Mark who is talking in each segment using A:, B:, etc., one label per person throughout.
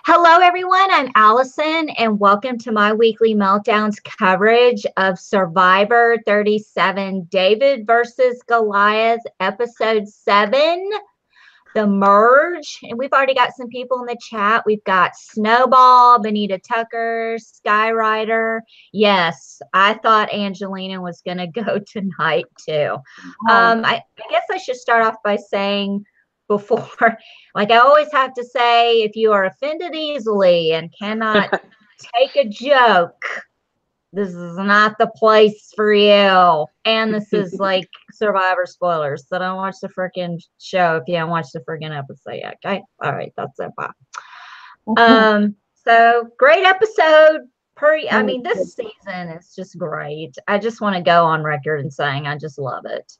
A: Hello, everyone. I'm Alison, and welcome to my weekly Meltdowns coverage of Survivor 37, David versus Goliath, episode 7, The Merge. And we've already got some people in the chat. We've got Snowball, Benita Tucker, Skyrider. Yes, I thought Angelina was going to go tonight, too. I guess I should start off by saying, before, like I always have to say, if you are offended easily and cannot take a joke, this is not the place for you. And this is like Survivor spoilers. So don't watch the freaking show if you don't watch the freaking episode yet. Okay. All right. That's it. Bye. So great episode. I mean, this season is just great. I just want to go on record and saying I just love it.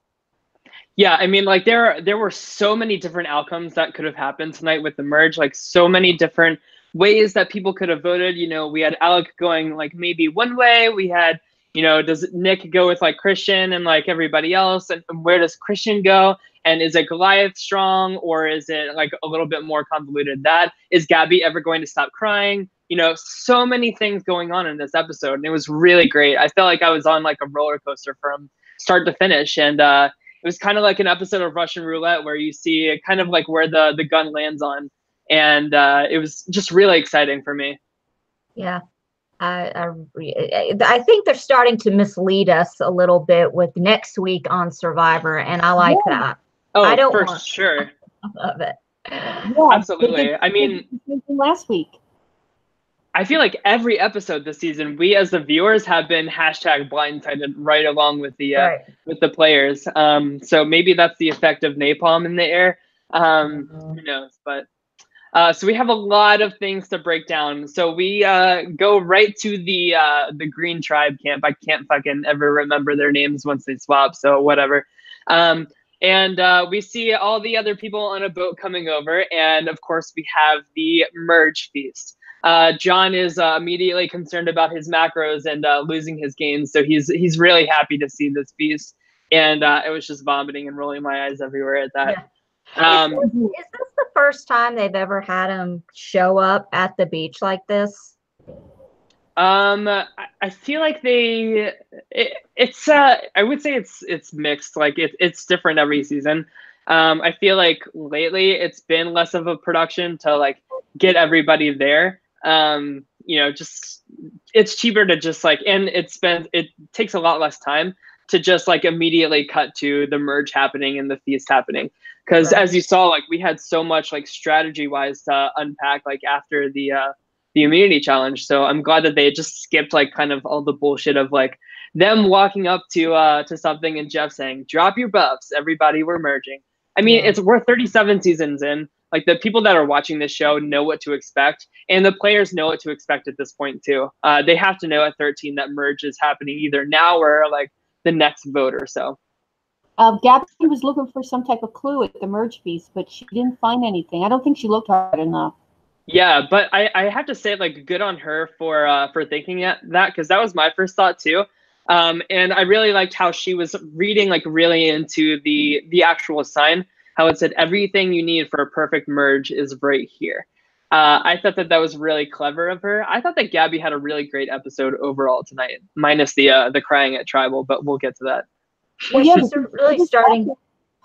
B: Yeah, I mean, like there were so many different outcomes that could have happened tonight with the merge, like so many different ways that people could have voted. You know, we had Alec going like maybe one way. We had, you know, does Nick go with like Christian and like everybody else? And where does Christian go? And is it Goliath strong, or is it like a little bit more convoluted? That is Gabby ever going to stop crying? You know, so many things going on in this episode, and it was really great. I felt like I was on like a roller coaster from start to finish, and it was kind of like an episode of Russian Roulette where you see kind of like where the gun lands on. And it was just really exciting for me.
A: Yeah. I think they're starting to mislead us a little bit with next week on Survivor. And I like that.
B: Oh,
A: I don't
B: for sure.
A: I love it.
C: Yeah,
B: absolutely. I mean,
C: last week.
B: I feel like every episode this season, we as the viewers have been hashtag blindsided right along with the with the players. So maybe that's the effect of napalm in the air. Who knows? But so we have a lot of things to break down. So we go right to the Green Tribe camp. I can't fucking ever remember their names once they swap. So whatever. And we see all the other people on a boat coming over, and of course we have the merge feast. John is immediately concerned about his macros and losing his gains, so he's really happy to see this feast, and it was just vomiting and rolling my eyes everywhere at that.
A: Yeah. Is this the first time they've ever had him show up at the beach like this?
B: I feel like it's I would say it's mixed. Like it's different every season. I feel like lately it's been less of a production to like get everybody there. You know, just it's cheaper to just like, and it takes a lot less time to just like immediately cut to the merge happening and the feast happening. Because as you saw, like we had so much like strategy wise to unpack like after the immunity challenge. So I'm glad that they just skipped like kind of all the bullshit of like them walking up to something and Jeff saying, drop your buffs, everybody, we're merging. I mean, we're 37 seasons in. Like the people that are watching this show know what to expect, and the players know what to expect at this point too. They have to know at 13 that merge is happening either now or like the next vote or so.
C: Gabby was looking for some type of clue at the merge feast, but she didn't find anything. I don't think she looked hard enough.
B: Yeah, but I have to say, like, good on her for thinking that, because that was my first thought too. And I really liked how she was reading like really into the actual sign. How it said everything you need for a perfect merge is right here. I thought that was really clever of her. I thought that Gabby had a really great episode overall tonight, minus the crying at Tribal, but we'll get to that.
A: Well, yeah, she's really starting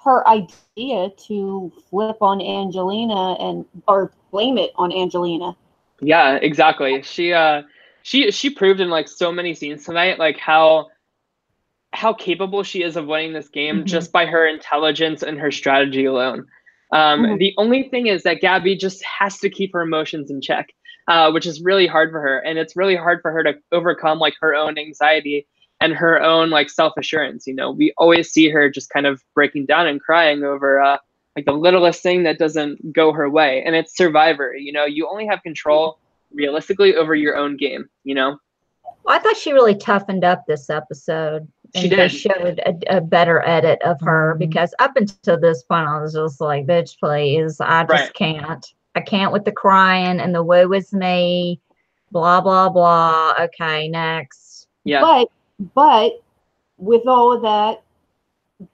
C: her idea to flip on Angelina or blame it on Angelina.
B: Yeah, exactly. She proved in like so many scenes tonight, like how capable she is of winning this game just by her intelligence and her strategy alone. The only thing is that Gabby just has to keep her emotions in check, which is really hard for her. And it's really hard for her to overcome like her own anxiety and her own like self-assurance. You know, we always see her just kind of breaking down and crying over like the littlest thing that doesn't go her way. And it's Survivor, you know, you only have control realistically over your own game, you know?
A: Well, I thought she really toughened up this episode.
B: She did. They
A: showed a better edit of her, because up until this point, I was just like, bitch, please. I just can't. I can't with the crying and the woe is me, blah, blah, blah. Okay, next.
B: Yeah.
C: But with all of that,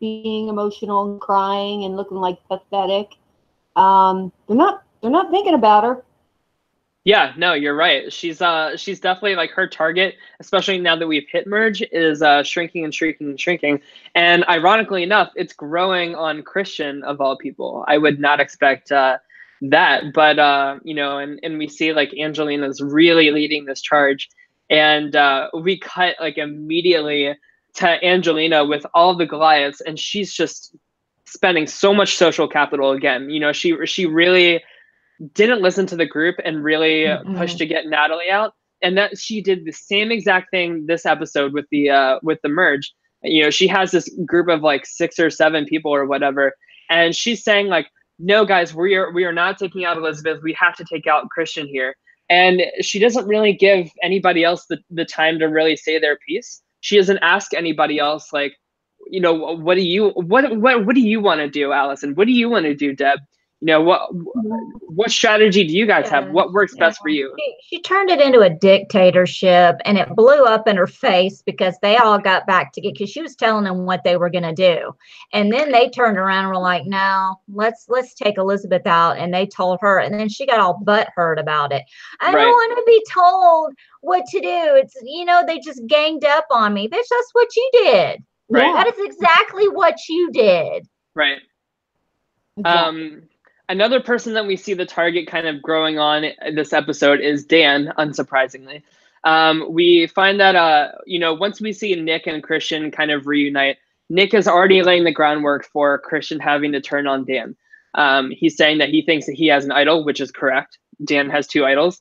C: being emotional and crying and looking like pathetic, they're not thinking about her.
B: Yeah, no, you're right. She's definitely like her target, especially now that we've hit merge, is shrinking and shrinking and shrinking. And ironically enough, it's growing on Christian of all people. I would not expect that, but you know, and we see like Angelina's really leading this charge, and we cut like immediately to Angelina with all the Goliaths, and she's just spending so much social capital again. You know, she really didn't listen to the group and really pushed to get Natalie out. And that she did the same exact thing this episode with the merge. You know, she has this group of like 6 or 7 people or whatever, and she's saying like, "No, guys, we are not taking out Elizabeth. We have to take out Christian here." And she doesn't really give anybody else the time to really say their piece. She doesn't ask anybody else like, you know, what do you want to do, Allison? What do you want to do, Deb? You know, what strategy do you guys have? What works best for you?
A: She turned it into a dictatorship, and it blew up in her face because they all got back to get, because she was telling them what they were going to do. And then they turned around and were like, no, let's take Elizabeth out. And they told her, and then she got all butthurt about it. I don't want to be told what to do. It's, you know, they just ganged up on me. Bitch, that's what you did.
B: Right.
A: That is exactly what you did.
B: Right.
C: Exactly.
B: Another person that we see the target kind of growing on in this episode is Dan, unsurprisingly. We find that, you know, once we see Nick and Christian kind of reunite, Nick is already laying the groundwork for Christian having to turn on Dan. He's saying that he thinks that he has an idol, which is correct. Dan has 2 idols.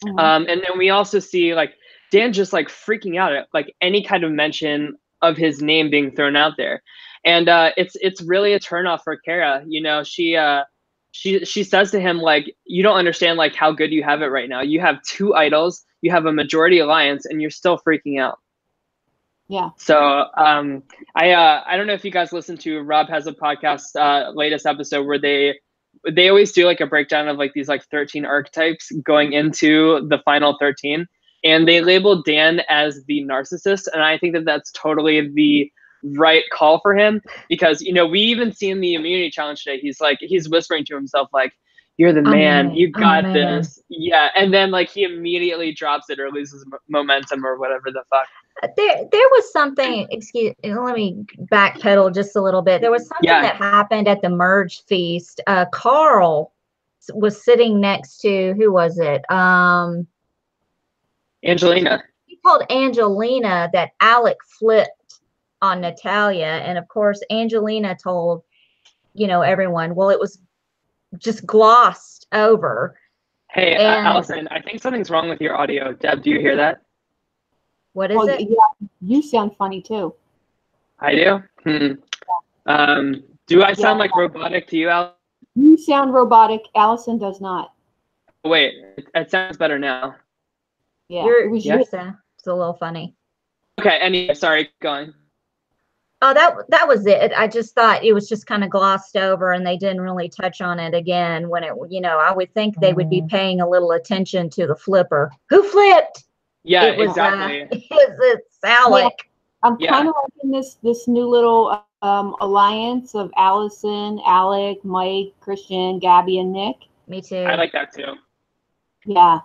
B: And then we also see like Dan just like freaking out at like any kind of mention of his name being thrown out there. And it's really a turnoff for Kara. You know, she says to him, like, you don't understand like how good you have it right now. You have 2 idols, you have a majority alliance, and you're still freaking out.
C: Yeah.
B: So I don't know if you guys listen to Rob has a podcast latest episode where they always do like a breakdown of like these like 13 archetypes going into the final 13, and they labeled Dan as the narcissist, and I think that that's totally the right call for him, because, you know, we even see in the immunity challenge today, he's whispering to himself like, you're the man, you got this. Yeah. And then like he immediately drops it or loses momentum or whatever the fuck.
A: There was something, let me backpedal just a little bit. There was something that happened at the merge feast. Carl was sitting next to, who was it?
B: Angelina.
A: He told Angelina that Alec flipped on Natalia, and of course Angelina told, you know, everyone, well, it was just glossed over.
B: Hey, Allison, I think something's wrong with your audio. Deb, do you hear that?
A: What is it?
C: Yeah, you sound funny too.
B: I do? Do I sound like robotic to you, Allison?
C: You sound robotic. Allison does not.
B: Wait, it sounds better now.
C: Yeah,
A: it's a little funny.
B: Okay, anyway, sorry, go on.
A: Oh, that was it. I just thought it was just kind of glossed over, and they didn't really touch on it again when it, you know, I would think they would be paying a little attention to the flipper. Who flipped?
B: Yeah, exactly.
A: It's Alec.
C: Yeah, I'm kind of liking this new little alliance of Alison, Alec, Mike, Christian, Gabby, and Nick.
A: Me too.
B: I like that too.
C: Yeah.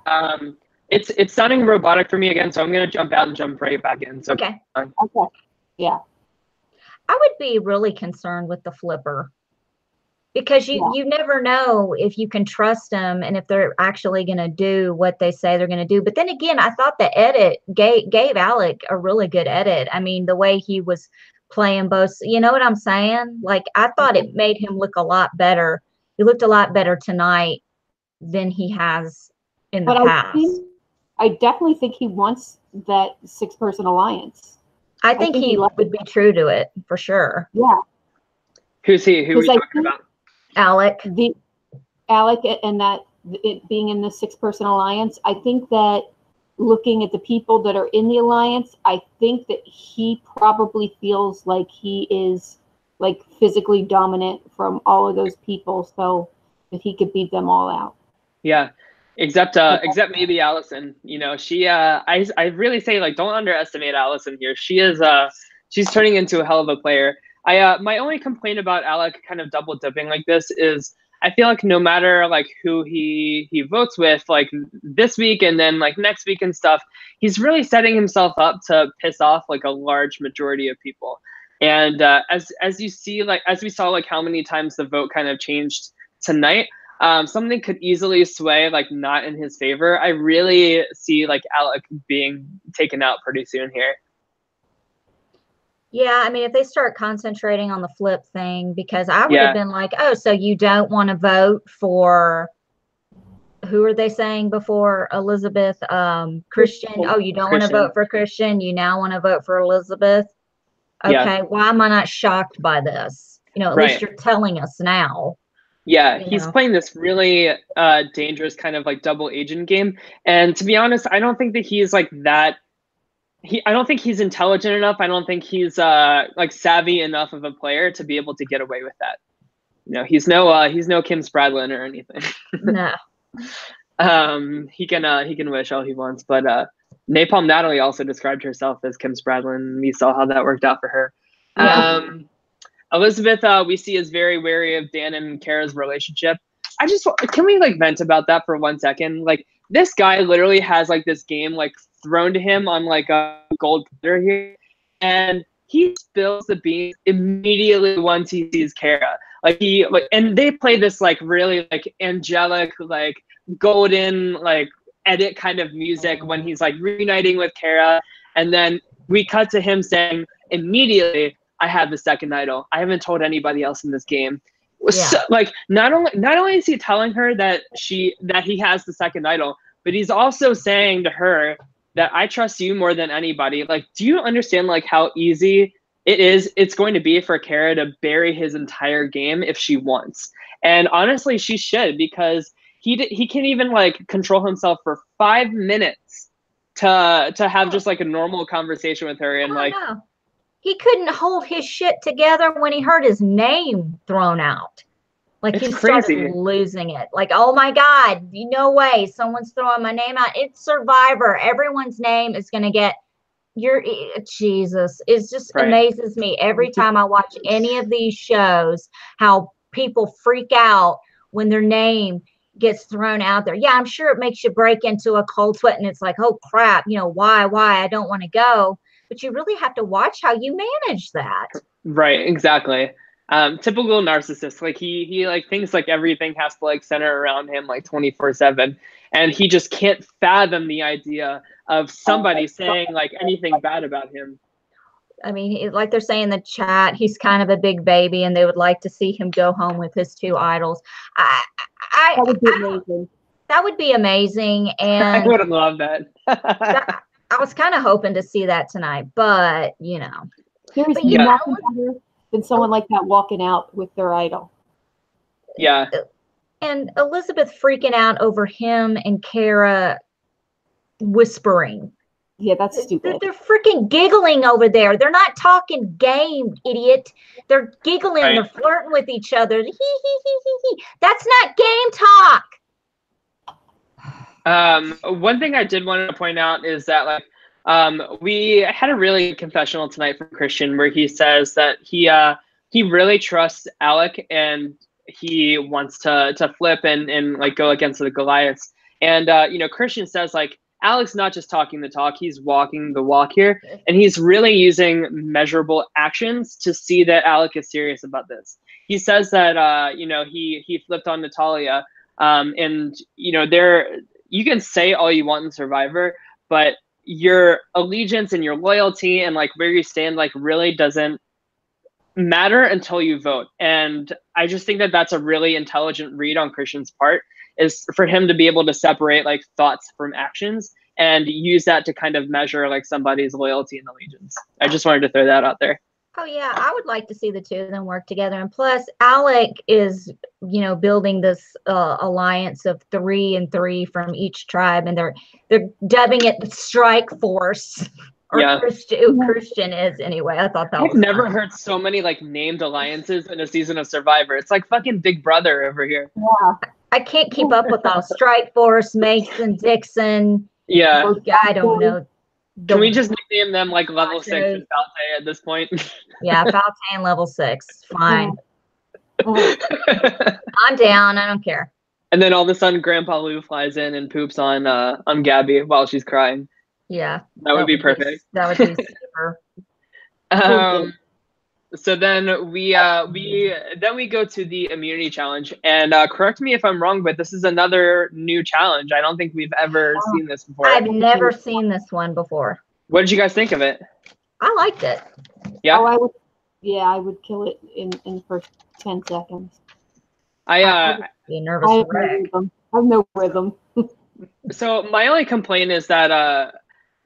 B: It's sounding robotic for me again, so I'm gonna jump out and jump right back in. So
C: Okay. Yeah.
A: I would be really concerned with the flipper, because you never know if you can trust them and if they're actually going to do what they say they're going to do. But then again, I thought the edit gave Alec a really good edit. I mean, the way he was playing both, you know what I'm saying? Like, I thought it made him look a lot better. He looked a lot better tonight than he has in the past.
C: I definitely think he wants that 6-person alliance.
A: I think he would be true to it for sure.
C: Yeah.
B: Who's he? Who are we talking about?
A: Alec.
C: Alec, and that it being in the 6-person alliance. I think that looking at the people that are in the alliance, I think that he probably feels like he is like physically dominant from all of those people, so that he could beat them all out.
B: Yeah. Except maybe Allison. You know, she I really say, like, don't underestimate Allison here. She is she's turning into a hell of a player. My only complaint about Alec kind of double dipping like this is I feel like no matter like who he votes with, like this week and then like next week and stuff, he's really setting himself up to piss off like a large majority of people. And as you see, like as we saw, like how many times the vote kind of changed tonight, something could easily sway like not in his favor. I really see like Alec being taken out pretty soon here.
A: Yeah, I mean, if they start concentrating on the flip thing, because I would have been like, oh, so you don't want to vote for, who are they saying before Elizabeth? Christian. Oh, you don't want to vote for Christian. You now want to vote for Elizabeth. Okay, why am I not shocked by this? You know, at least you're telling us now.
B: Yeah, he's playing this really dangerous kind of like double agent game. And to be honest, I don't think that he's like that. I don't think he's intelligent enough. I don't think he's like savvy enough of a player to be able to get away with that. You know, he's no Kim Spradlin or anything.
A: No.
B: He can wish all he wants, but Napalm Natalie also described herself as Kim Spradlin. We saw how that worked out for her. Yeah. Elizabeth, we see is very wary of Dan and Kara's relationship. Can we like vent about that for 1 second? Like, this guy literally has like this game like thrown to him on like a gold platter here, and he spills the beans immediately once he sees Kara. And they play this like really like angelic, like golden, like edit kind of music when he's like reuniting with Kara, and then we cut to him saying immediately, I have the second idol. I haven't told anybody else in this game. Yeah. So, like, not only is he telling her that he has the second idol, but he's also saying to her that I trust you more than anybody. Like, do you understand like how easy it's going to be for Kara to bury his entire game if she wants? And honestly, she should, because he can't even like control himself for 5 minutes to have just like a normal conversation with her, and like.
A: No. He couldn't hold his shit together when he heard his name thrown out. Like, he started losing it. Like, oh my God, no way, someone's throwing my name out. It's Survivor. Everyone's name is going to get Jesus. It just amazes me every time I watch any of these shows, how people freak out when their name gets thrown out there. Yeah, I'm sure it makes you break into a cold sweat, and it's like, oh crap, why I don't want to go. But you really have to watch how you manage that. Right,
B: exactly. Typical narcissist. Like he like thinks like everything has to like center around him like 24/7, and he just can't fathom the idea of somebody saying like anything bad about him.
A: I mean, like they're saying in the chat, he's kind of a big baby, and they would like to see him go home with his 2 idols. That would be amazing. That would be amazing, and
B: I would have loved that.
A: I was kind of hoping to see that tonight, but
C: there's nothing better than someone like that walking out with their idol.
B: Yeah.
A: And Elizabeth freaking out over him and Kara whispering.
C: Yeah, that's stupid.
A: They're freaking giggling over there. They're not talking game, idiot. They're giggling. Right. They're flirting with each other. Hee. That's not game talk.
B: One thing I did want to point out is that like we had a really confessional tonight from Christian where he says that he really trusts Alec, and he wants to flip and like go against the Goliaths. And Christian says like Alec's not just talking the talk, he's walking the walk here, and he's really using measurable actions to see that Alec is serious about this. He says that he flipped on Natalia, and you can say all you want in Survivor, but your allegiance and your loyalty and like where you stand like really doesn't matter until you vote. And I just think that that's a really intelligent read on Christian's part, is for him to be able to separate like thoughts from actions and use that to kind of measure like somebody's loyalty and allegiance. I just wanted to throw that out there.
A: Oh yeah, I would like to see the 2 of them work together. And plus, Alec is, building this alliance of 3 and 3 from each tribe, and they're dubbing it the Strike Force. Or yeah. Christian is anyway. I thought that
B: I've never heard so many like named alliances in a season of Survivor. It's like fucking Big Brother over here.
A: Yeah, I can't keep up with all Strike Force, Mason, Dixon.
B: Yeah,
A: I don't know.
B: Can we just nickname them like level 6 and Falte at this point?
A: Yeah, Falte and level 6. Fine. I'm down. I don't care.
B: And then all of a sudden, Grandpa Lou flies in and poops on Gabby while she's crying.
A: Yeah,
B: that would be perfect.
A: That would be super.
B: So then we go to the immunity challenge, and correct me if I'm wrong, but this is another new challenge. I don't think we've ever seen this before.
A: I've never seen this one before.
B: What did you guys think of it?
A: I liked it.
B: Yeah.
C: Oh, I would kill it in the first 10 seconds.
B: I
A: be a nervous wreck.
C: I have no rhythm.
B: So my only complaint is that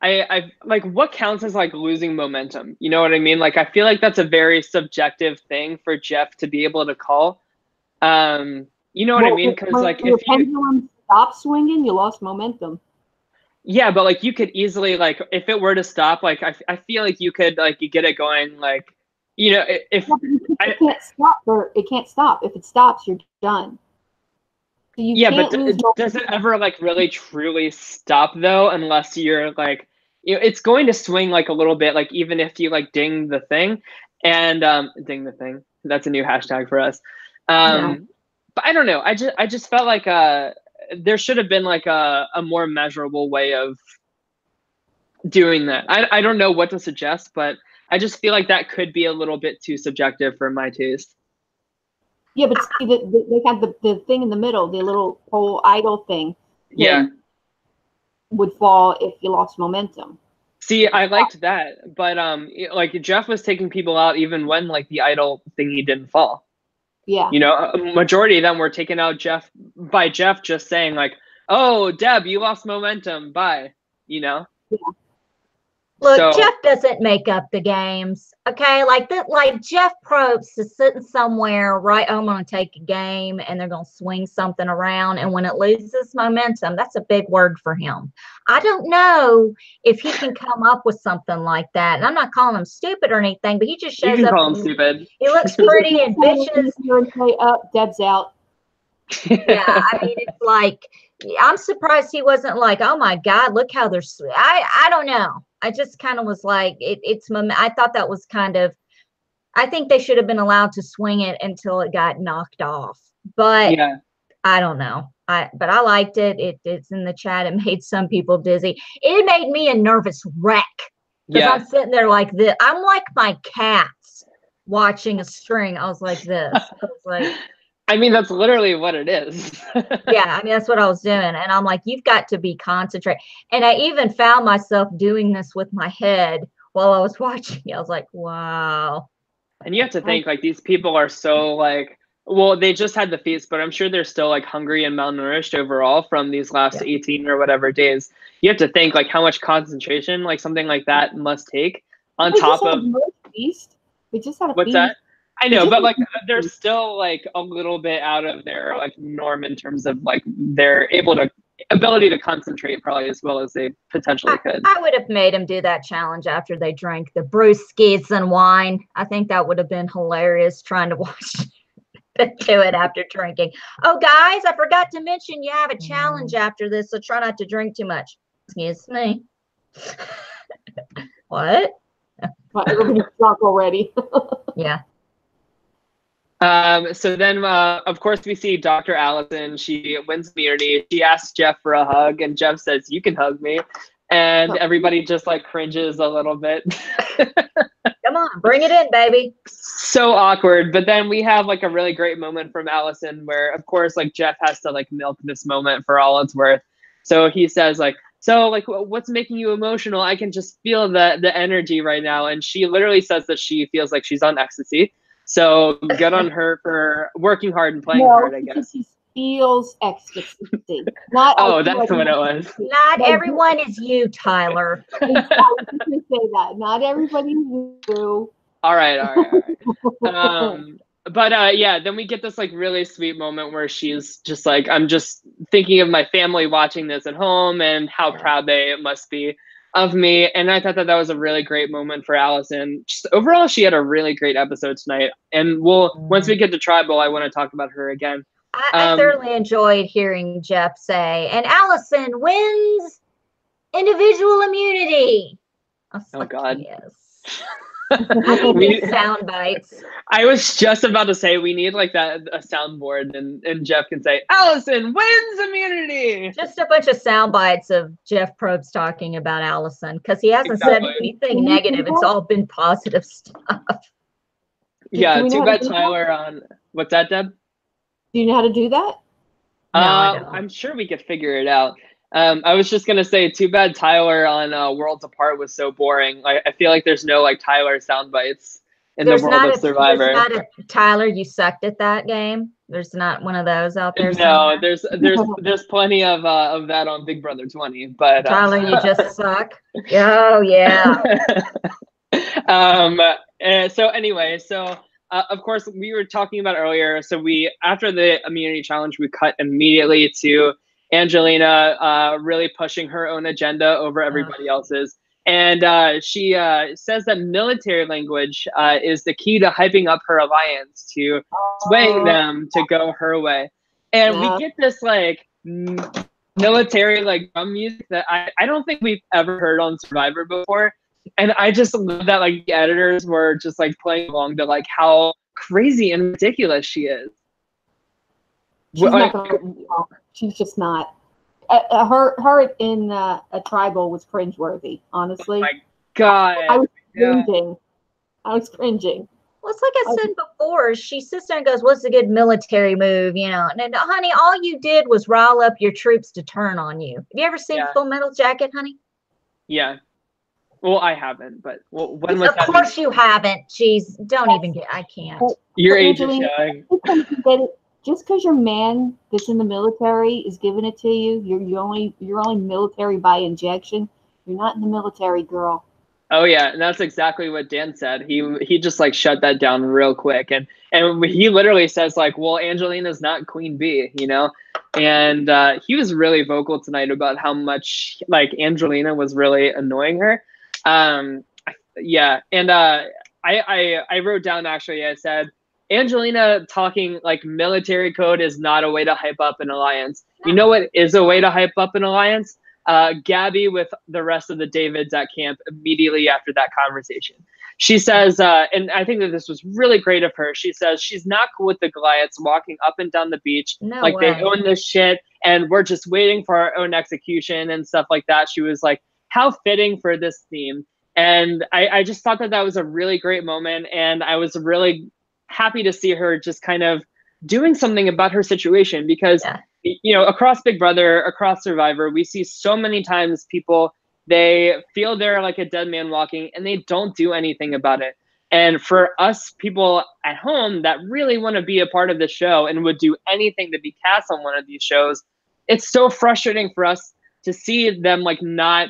B: I like, what counts as like losing momentum? You know what I mean? Like, I feel like that's a very subjective thing for Jeff to be able to call. You know what I mean? Because like, if
C: your pendulum stops swinging, you lost momentum.
B: Yeah, but like, you could easily, like, if it were to stop, like, I feel like you could, like, you get it going, like, you know, if
C: it can't stop, or it can't stop. If it stops, you're done. So you can't lose
B: does it ever like really truly stop though? Unless you're like, you know, it's going to swing like a little bit, like even if you like ding the thing, and ding the thing. That's a new hashtag for us. But I don't know. I just felt like there should have been like a more measurable way of doing that. I don't know what to suggest, but I just feel like that could be a little bit too subjective for my taste.
C: Yeah, but see, they had the thing in the middle, the little whole idle thing.
B: Yeah.
C: Would fall if you lost momentum.
B: See, I liked that, but like Jeff was taking people out even when like the idle thingy didn't fall.
C: Yeah.
B: You know, a majority of them were taken out Jeff just saying like, "Oh, Deb, you lost momentum. Bye." You know.
C: Yeah.
A: Look, Jeff doesn't make up the games, okay? Like that, like Jeff Probst is sitting somewhere, right? Oh, I'm going to take a game, and they're going to swing something around, and when it loses momentum, that's a big word for him. I don't know if he can come up with something like that, and I'm not calling him stupid or anything, but he just shows up.
B: You can call him stupid.
A: He looks pretty and bitches.
C: Deb's out.
A: Yeah, I mean, it's like, I'm surprised he wasn't like, oh my God, look how they're. I don't know. I just kind of was like, I thought that was kind of, I think they should have been allowed to swing it until it got knocked off. But yeah. I don't know. But I liked it. It's in the chat. It made some people dizzy. It made me a nervous wreck. Because I'm sitting there like this. I'm like my cats watching a string. I was like this. I was like,
B: I mean, that's literally what it is.
A: Yeah, I mean, that's what I was doing. And I'm like, you've got to be concentrated. And I even found myself doing this with my head while I was watching. I was like, wow.
B: And you have to think, like, these people are so, like, well, they just had the feast, but I'm sure they're still, like, hungry and malnourished overall from these last 18 or whatever days. You have to think, like, how much concentration, like, something like that must take on top of...
C: Feast. We just had a
B: What's
C: feast.
B: that? I know, but like they're still like a little bit out of their like norm in terms of like their ability to concentrate probably as well as they potentially could.
A: I would have made them do that challenge after they drank the brewskis and wine. I think that would have been hilarious trying to watch do it after drinking. Oh, guys, I forgot to mention you have a challenge after this, so try not to drink too much. Excuse me. What?
C: Well, everybody's drunk already.
A: Yeah.
B: So then, of course, we see Dr. Allison. She wins immunity. She asks Jeff for a hug, and Jeff says, "You can hug me." And everybody just like cringes a little bit.
A: Come on, bring it in, baby.
B: So awkward. But then we have like a really great moment from Allison where, of course, like Jeff has to like milk this moment for all it's worth. So he says like, so like, what's making you emotional? I can just feel the energy right now. And she literally says that she feels like she's on ecstasy. So good on her for working hard and playing hard, I guess.
C: She feels ecstasy.
B: That's what it was.
A: Not everyone is you, Tyler.
C: I was just going to say that. Not everybody is you.
B: All right. But yeah, then we get this like really sweet moment where she's just like, I'm just thinking of my family watching this at home and how proud they must be of me. And I thought that was a really great moment for Allison. Just overall, she had a really great episode tonight. And once we get to Tribal, I want to talk about her again.
A: I certainly enjoyed hearing Jeff say, and Allison wins individual immunity.
B: Oh, God.
A: Yes. I need sound bites.
B: I was just about to say we need like a soundboard, and Jeff can say Allison wins immunity.
A: Just a bunch of sound bites of Jeff Probst talking about Allison, because he hasn't said anything negative. It's all been positive stuff.
B: Yeah, too bad Tyler on. What's that, Deb?
C: Do you know how to do that?
A: No, I don't.
B: I'm sure we could figure it out. I was just gonna say, too bad Tyler on Worlds Apart was so boring. I feel like there's no like Tyler sound bites in the world of Survivor.
A: There's not a Tyler, you sucked at that game. There's not one of those out there.
B: No, there's plenty of that on Big Brother 20. But
A: Tyler, you just suck. Oh yeah.
B: So anyway, of course we were talking about earlier. So after the immunity challenge, we cut immediately to Angelina really pushing her own agenda over everybody else's. And she says that military language is the key to hyping up her alliance, to swaying them to go her way. And we get this like military like drum music that I don't think we've ever heard on Survivor before. And I just love that like the editors were just like playing along to like how crazy and ridiculous she is.
C: She's just not. Her in a tribal was cringeworthy, honestly.
B: Oh my God.
C: I was cringing.
A: Well, it's like I said before, she sits there and goes, what's a good military move, you know? And honey, all you did was rile up your troops to turn on you. Have you ever seen Full Metal Jacket, honey?
B: Yeah. Well, I haven't, but when was that?
A: Of course you haven't. Jeez, don't even get, I can't.
B: Your age is showing.
C: Just because your man that's in the military is giving it to you, you're only military by injection. You're not in the military, girl.
B: Oh yeah, and that's exactly what Dan said. He just like shut that down real quick, and he literally says like, well, Angelina's not Queen Bee, you know, and he was really vocal tonight about how much like Angelina was really annoying her. Yeah, and I wrote down actually. I said, Angelina talking like military code is not a way to hype up an alliance. You know what is a way to hype up an alliance? Gabby with the rest of the Davids at camp immediately after that conversation. She says, and I think that this was really great of her. She says she's not cool with the Goliaths walking up and down the beach like they own this shit and we're just waiting for our own execution and stuff like that. She was like, how fitting for this theme. And I just thought that was a really great moment. And I was really happy to see her just kind of doing something about her situation because, you know, across Big Brother, across Survivor, we see so many times people, they feel they're like a dead man walking and they don't do anything about it. And for us people at home that really want to be a part of the show and would do anything to be cast on one of these shows, it's so frustrating for us to see them like not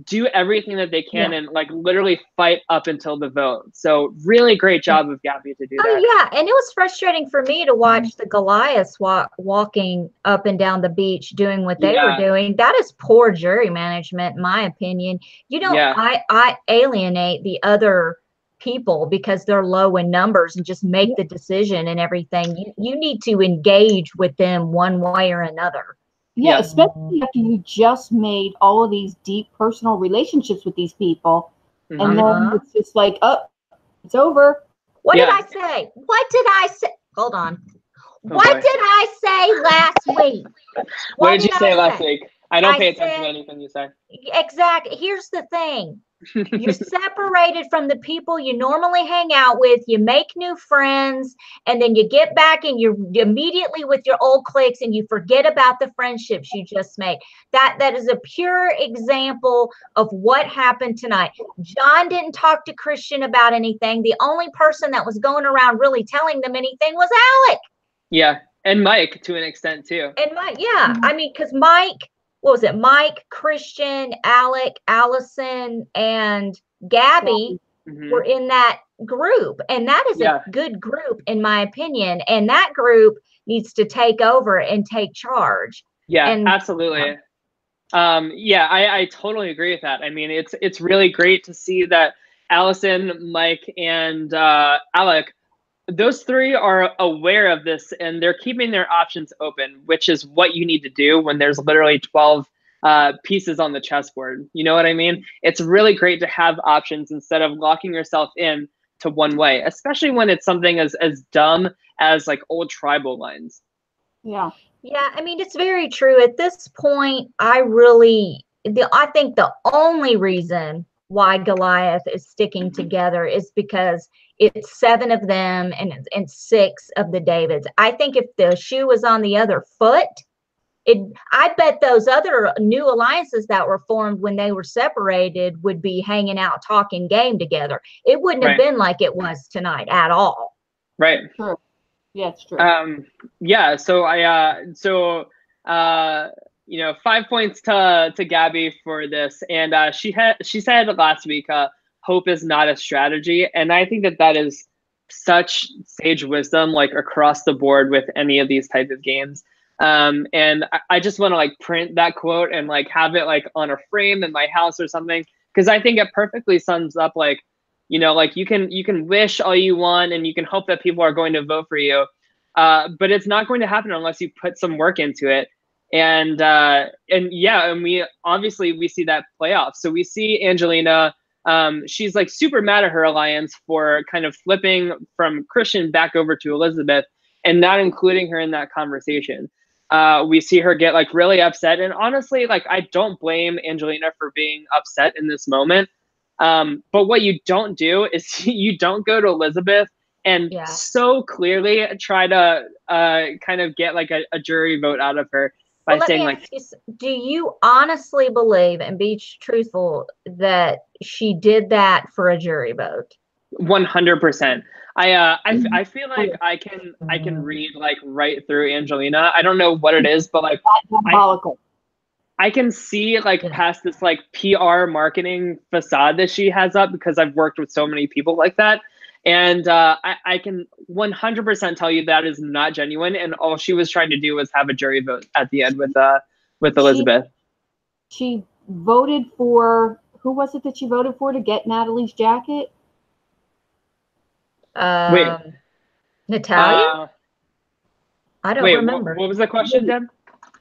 B: do everything that they can and like literally fight up until the vote. So really great job of Gabby to do that.
A: Oh yeah, and it was frustrating for me to watch the Goliaths walking up and down the beach doing what they were doing. That is poor jury management, in my opinion. You don't I alienate the other people because they're low in numbers and just make the decision and everything. You need to engage with them one way or another.
C: Yeah, especially after you just made all of these deep personal relationships with these people. And then it's just like, oh, it's over.
A: What did I say? What did I say? Hold on. What did I say last week?
B: What did you say last week? I don't pay attention to anything you say.
A: Exactly. Here's the thing. You're separated from the people you normally hang out with. You make new friends, and then you get back and you're immediately with your old cliques and you forget about the friendships you just made. That is a pure example of what happened tonight. John didn't talk to Christian about anything. The only person that was going around really telling them anything was Alec.
B: Yeah, and Mike to an extent too.
A: And Mike, I mean, because Mike, what was it? Mike, Christian, Alec, Alison, and Gabby were in that group. And that is a good group, in my opinion. And that group needs to take over and take charge.
B: Yeah, absolutely. I totally agree with that. I mean, it's really great to see that Alison, Mike, and Alec, those three are aware of this and they're keeping their options open, which is what you need to do when there's literally 12 pieces on the chessboard. You know what I mean? It's really great to have options instead of locking yourself in to one way, especially when it's something as dumb as like old tribal lines.
C: Yeah.
A: Yeah, I mean, it's very true. At this point, I think the only reason why Goliath is sticking together is because it's 7 of them and 6 of the Davids. I think if the shoe was on the other foot, I bet those other new alliances that were formed when they were separated would be hanging out, talking game together. It wouldn't have been like it was tonight at all.
B: Right.
C: Sure. Yeah, it's true.
B: Yeah. So 5 points to Gabby for this, and she said last week, hope is not a strategy, and I think that is such sage wisdom, like across the board with any of these types of games. And I just want to like print that quote and like have it like on a frame in my house or something, because I think it perfectly sums up like, like you can wish all you want and you can hope that people are going to vote for you, but it's not going to happen unless you put some work into it. And we obviously see that play off. So we see Angelina, she's like super mad at her alliance for kind of flipping from Christian back over to Elizabeth and not including her in that conversation. We see her get like really upset, and honestly, like I don't blame Angelina for being upset in this moment. But what you don't do is you don't go to Elizabeth and so clearly try to kind of get like a jury vote out of her by saying like,
A: do you honestly believe, and be truthful, that she did that for a jury vote?
B: 100%. I feel like I can read like right through Angelina. I don't know what it is, but like I can see like past this like PR marketing facade that she has up, because I've worked with so many people like that. And I can 100% tell you that is not genuine. And all she was trying to do was have a jury vote at the end with Elizabeth.
C: She voted for, who was it that she voted for to get Natalie's jacket?
A: Natalia? I don't remember.
B: What was the question, Deb?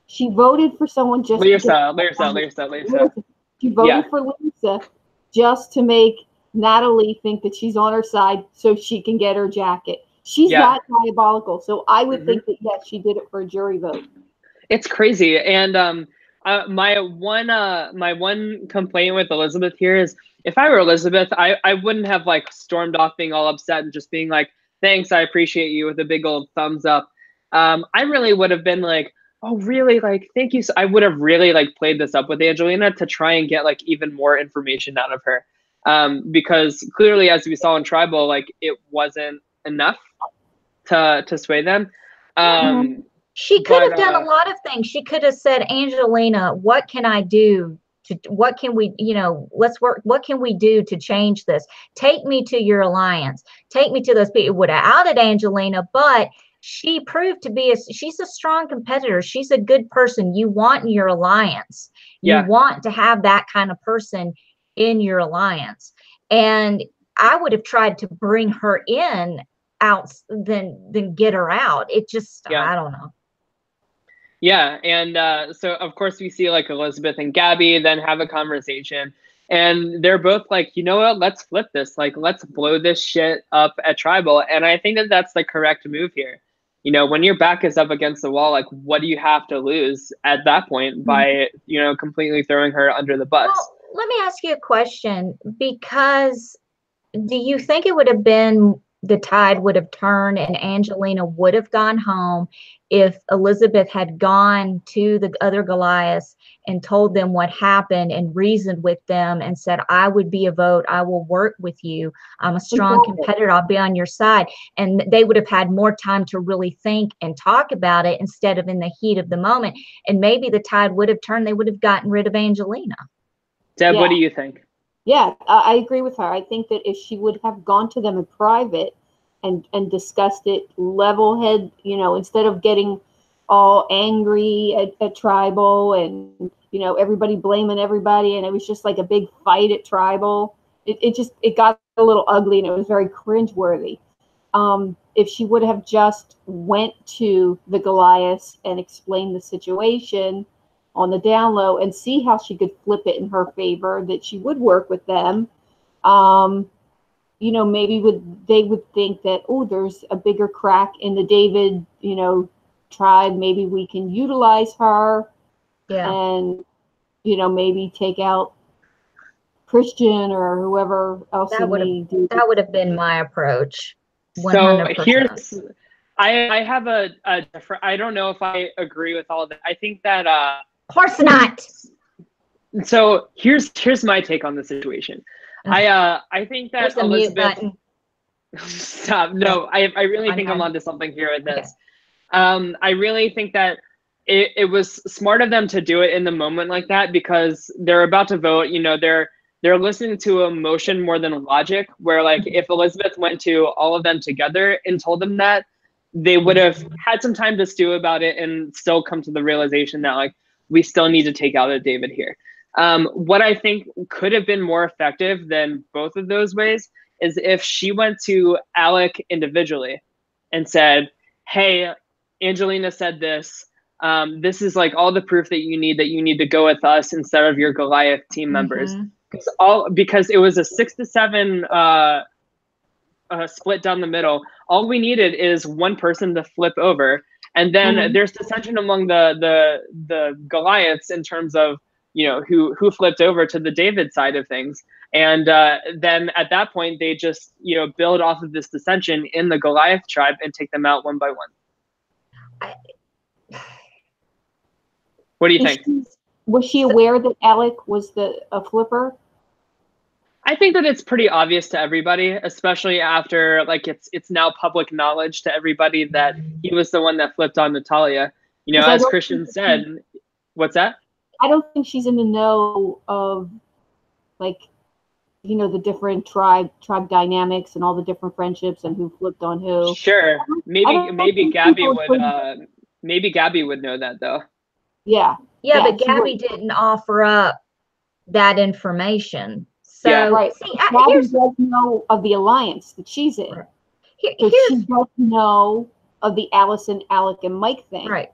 C: She voted for someone just
B: Lyrsa.
C: She voted for Lyrsa just to make Natalie think that she's on her side so she can get her jacket. She's that diabolical. So I would think that, yes, she did it for a jury vote.
B: It's crazy. And my one complaint with Elizabeth here is, if I were Elizabeth, I wouldn't have like stormed off being all upset and just being like, thanks, I appreciate you, with a big old thumbs up. I really would have been like, oh, really? Like, thank you. So I would have really like played this up with Angelina to try and get like even more information out of her. Because clearly, as we saw in Tribal, like it wasn't enough to sway them.
A: She could have done a lot of things. She could have said, Angelina, what can I do? What can we, let's work. What can we do to change this? Take me to your alliance. Take me to those people. It would have outed Angelina, but she proved to be she's a strong competitor. She's a good person. You want in your alliance. You want to have that kind of person in your alliance. And I would have tried to bring her out than get her out. It just, I don't know.
B: Yeah. And so of course we see like Elizabeth and Gabby then have a conversation, and they're both like, you know what, let's flip this. Like, let's blow this shit up at Tribal. And I think that that's the correct move here. When your back is up against the wall, like, what do you have to lose at that point by, completely throwing her under the bus?
A: Well, let me ask you a question, because do you think it would have been, the tide would have turned and Angelina would have gone home if Elizabeth had gone to the other Goliaths and told them what happened and reasoned with them and said, I would be a vote. I will work with you. I'm a strong competitor. I'll be on your side. And they would have had more time to really think and talk about it instead of in the heat of the moment. And maybe the tide would have turned. They would have gotten rid of Angelina.
B: Deb, what do you think?
C: Yeah, I agree with her. I think that if she would have gone to them in private and discussed it level head, instead of getting all angry at Tribal and, everybody blaming everybody, and it was just like a big fight at Tribal. It got a little ugly, and it was very cringeworthy. If she would have just went to the Goliaths and explained the situation, on the down low and see how she could flip it in her favor, that she would work with them. You know, maybe they would think that, oh, there's a bigger crack in the David, you know, tribe. Maybe we can utilize her, and, you know, maybe take out Christian or whoever else.
A: That would have been my approach.
B: 100%. So here's, I have a different, I don't know if I agree with all of that. I think that
A: of course not.
B: So here's my take on the situation. I think that Elizabeth, stop. No, I really think I'm onto something here with this. Okay. I really think that it was smart of them to do it in the moment like that, because they're about to vote. You know, they're listening to emotion more than logic, where like if Elizabeth went to all of them together and told them that, they would have had some time to stew about it and still come to the realization that like we still need to take out a David here. What I think could have been more effective than both of those ways is if she went to Alec individually and said, hey, Angelina said this. This is like all the proof that you need to go with us instead of your Goliath team members. Because it was a 6-7 split down the middle. All we needed is one person to flip over, and then there's dissension among the Goliaths in terms of, you know, who flipped over to the David side of things, and then at that point they just, you know, build off of this dissension in the Goliath tribe and take them out one by one. What do you think?
C: Was she aware that Alec was a flipper?
B: I think that it's pretty obvious to everybody, especially after like it's now public knowledge to everybody that he was the one that flipped on Natalia. You know, as Christian said, what's that?
C: I don't think she's in the know of, like, you know, the different tribe dynamics and all the different friendships and who flipped on who.
B: Sure, maybe Gabby would maybe Gabby would know that though.
C: Yeah,
A: but Gabby didn't offer up that information. So,
B: yeah,
C: right. See, Gabby does know of the alliance that she's in.
A: Right.
C: So she does know of the Alison, Alec, and Mike thing.
A: Right.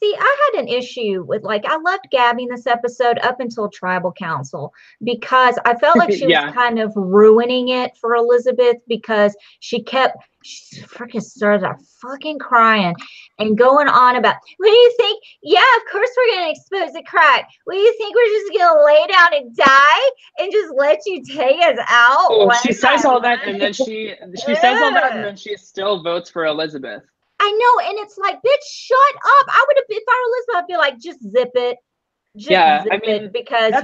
A: See, I had an issue with, like, I loved Gabby in this episode up until Tribal Council, because I felt like she was kind of ruining it for Elizabeth, because she freaking started fucking crying and going on about, what do you think? Yeah, of course we're going to expose the crack. What do you think? We're just going to lay down and die and just let you take us out?
B: Oh, she says all that, and then she says all that, and then she still votes for Elizabeth.
A: I know, and it's like, bitch, shut up. I would have, if I were Elizabeth, I'd be like, just zip it. Just zip it, because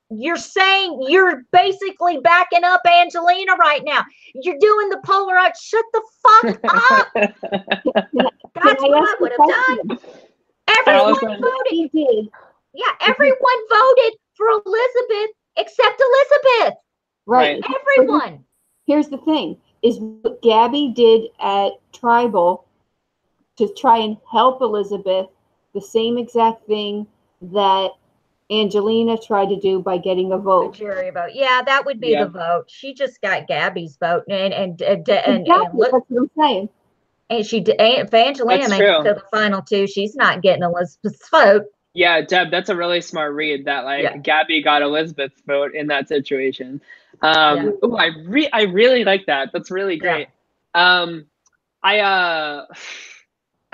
A: you're saying, you're basically backing up Angelina right now. You're doing the Polaroid. Shut the fuck up. That's what I would have done. Everyone voted. Yeah, everyone voted for Elizabeth except Elizabeth.
C: Right.
A: Everyone.
C: Here's the thing. Is what Gabby did at Tribal to try and help Elizabeth, the same exact thing that Angelina tried to do by getting a vote.
A: A jury vote. Yeah, that would be the vote. She just got Gabby's vote, and look,
C: that's what I'm saying.
A: And if Angelina makes it to the final two, she's not getting Elizabeth's vote.
B: Yeah, Deb, that's a really smart read that Gabby got Elizabeth's vote in that situation. Oh, I really like that. That's really great. I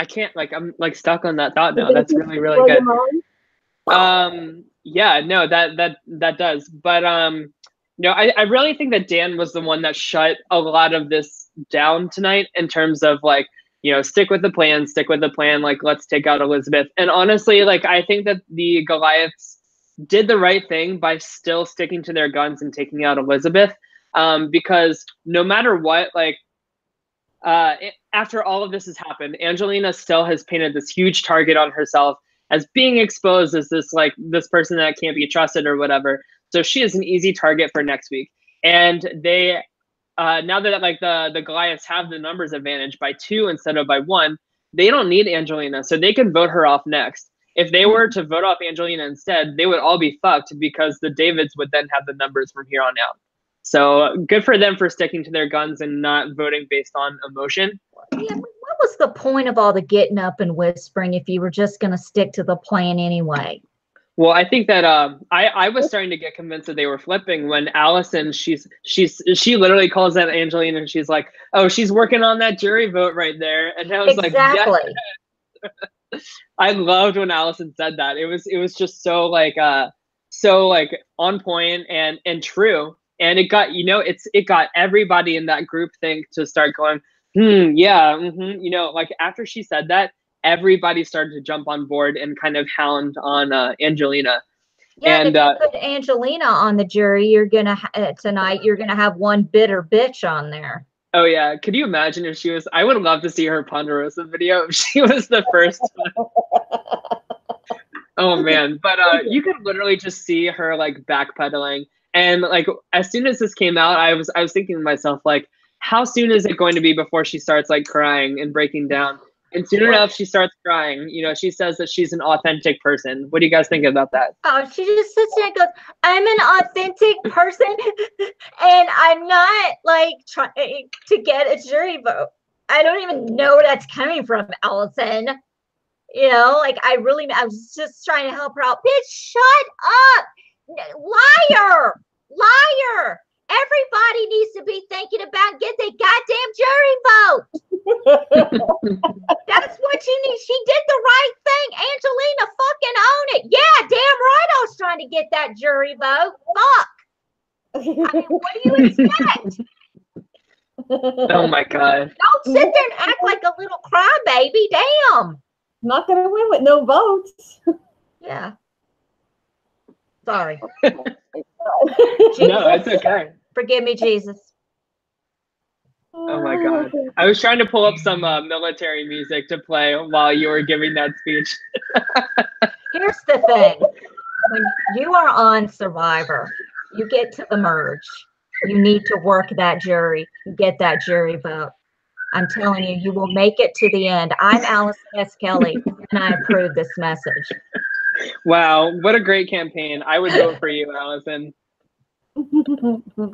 B: can't, like, I'm like stuck on that thought now. That's really, really good. Yeah, no, that does. But no, I really think that Dan was the one that shut a lot of this down tonight in terms of, like, you know, stick with the plan, like, let's take out Elizabeth. And honestly, like, I think that the Goliaths did the right thing by still sticking to their guns and taking out Elizabeth, because no matter what, like, after all of this has happened, Angelina still has painted this huge target on herself as being exposed as this person that can't be trusted or whatever. So she is an easy target for next week. And they, now that like the Goliaths have the numbers advantage by 2 instead of by 1, they don't need Angelina, so they can vote her off next. If they were to vote off Angelina instead, they would all be fucked, because the Davids would then have the numbers from here on out. So good for them for sticking to their guns and not voting based on emotion.
A: Yeah, what was the point of all the getting up and whispering if you were just going to stick to the plan anyway?
B: Well, I think that I was starting to get convinced that they were flipping when Alison, she literally calls out Angelina and she's like, "Oh, she's working on that jury vote right there." And I was
A: exactly.
B: like, yeah. I loved when Alison said that. It was just so like on point and true. And it got, it got everybody in that group think to start going, yeah, like after she said that, everybody started to jump on board and kind of hound on Angelina.
A: Yeah, and if you put Angelina on the jury, you're gonna tonight. You're gonna have one bitter bitch on there.
B: Oh yeah, could you imagine if she was? I would love to see her Ponderosa video if she was the first one. Oh man, but you could literally just see her like backpedaling, and like as soon as this came out, I was thinking to myself like, how soon is it going to be before she starts like crying and breaking down? And soon enough, she starts crying. She says that she's an authentic person. What do you guys think about that?
A: Oh, she just sits there and goes, "I'm an authentic person, and I'm not like trying to get a jury vote." I don't even know where that's coming from, Alison. Like I was just trying to help her out. Bitch, shut up. Liar. Liar. Everybody needs to be thinking about getting the goddamn jury vote. That's what you need. She did the right thing. Angelina, fucking own it. Yeah, damn right I was trying to get that jury vote. Fuck. I mean, what do you expect?
B: Oh my God.
A: Don't sit there and act like a little crybaby. Damn.
C: Not going to win with no votes.
A: Yeah. Sorry.
B: No, it's okay.
A: Forgive me, Jesus.
B: Oh my God. I was trying to pull up some military music to play while you were giving that speech.
A: Here's the thing. When you are on Survivor, you get to the merge. You need to work that jury. Get that jury vote. I'm telling you, you will make it to the end. I'm Alison S. Kelly, and I approve this message.
B: Wow, what a great campaign. I would vote for you, Alison.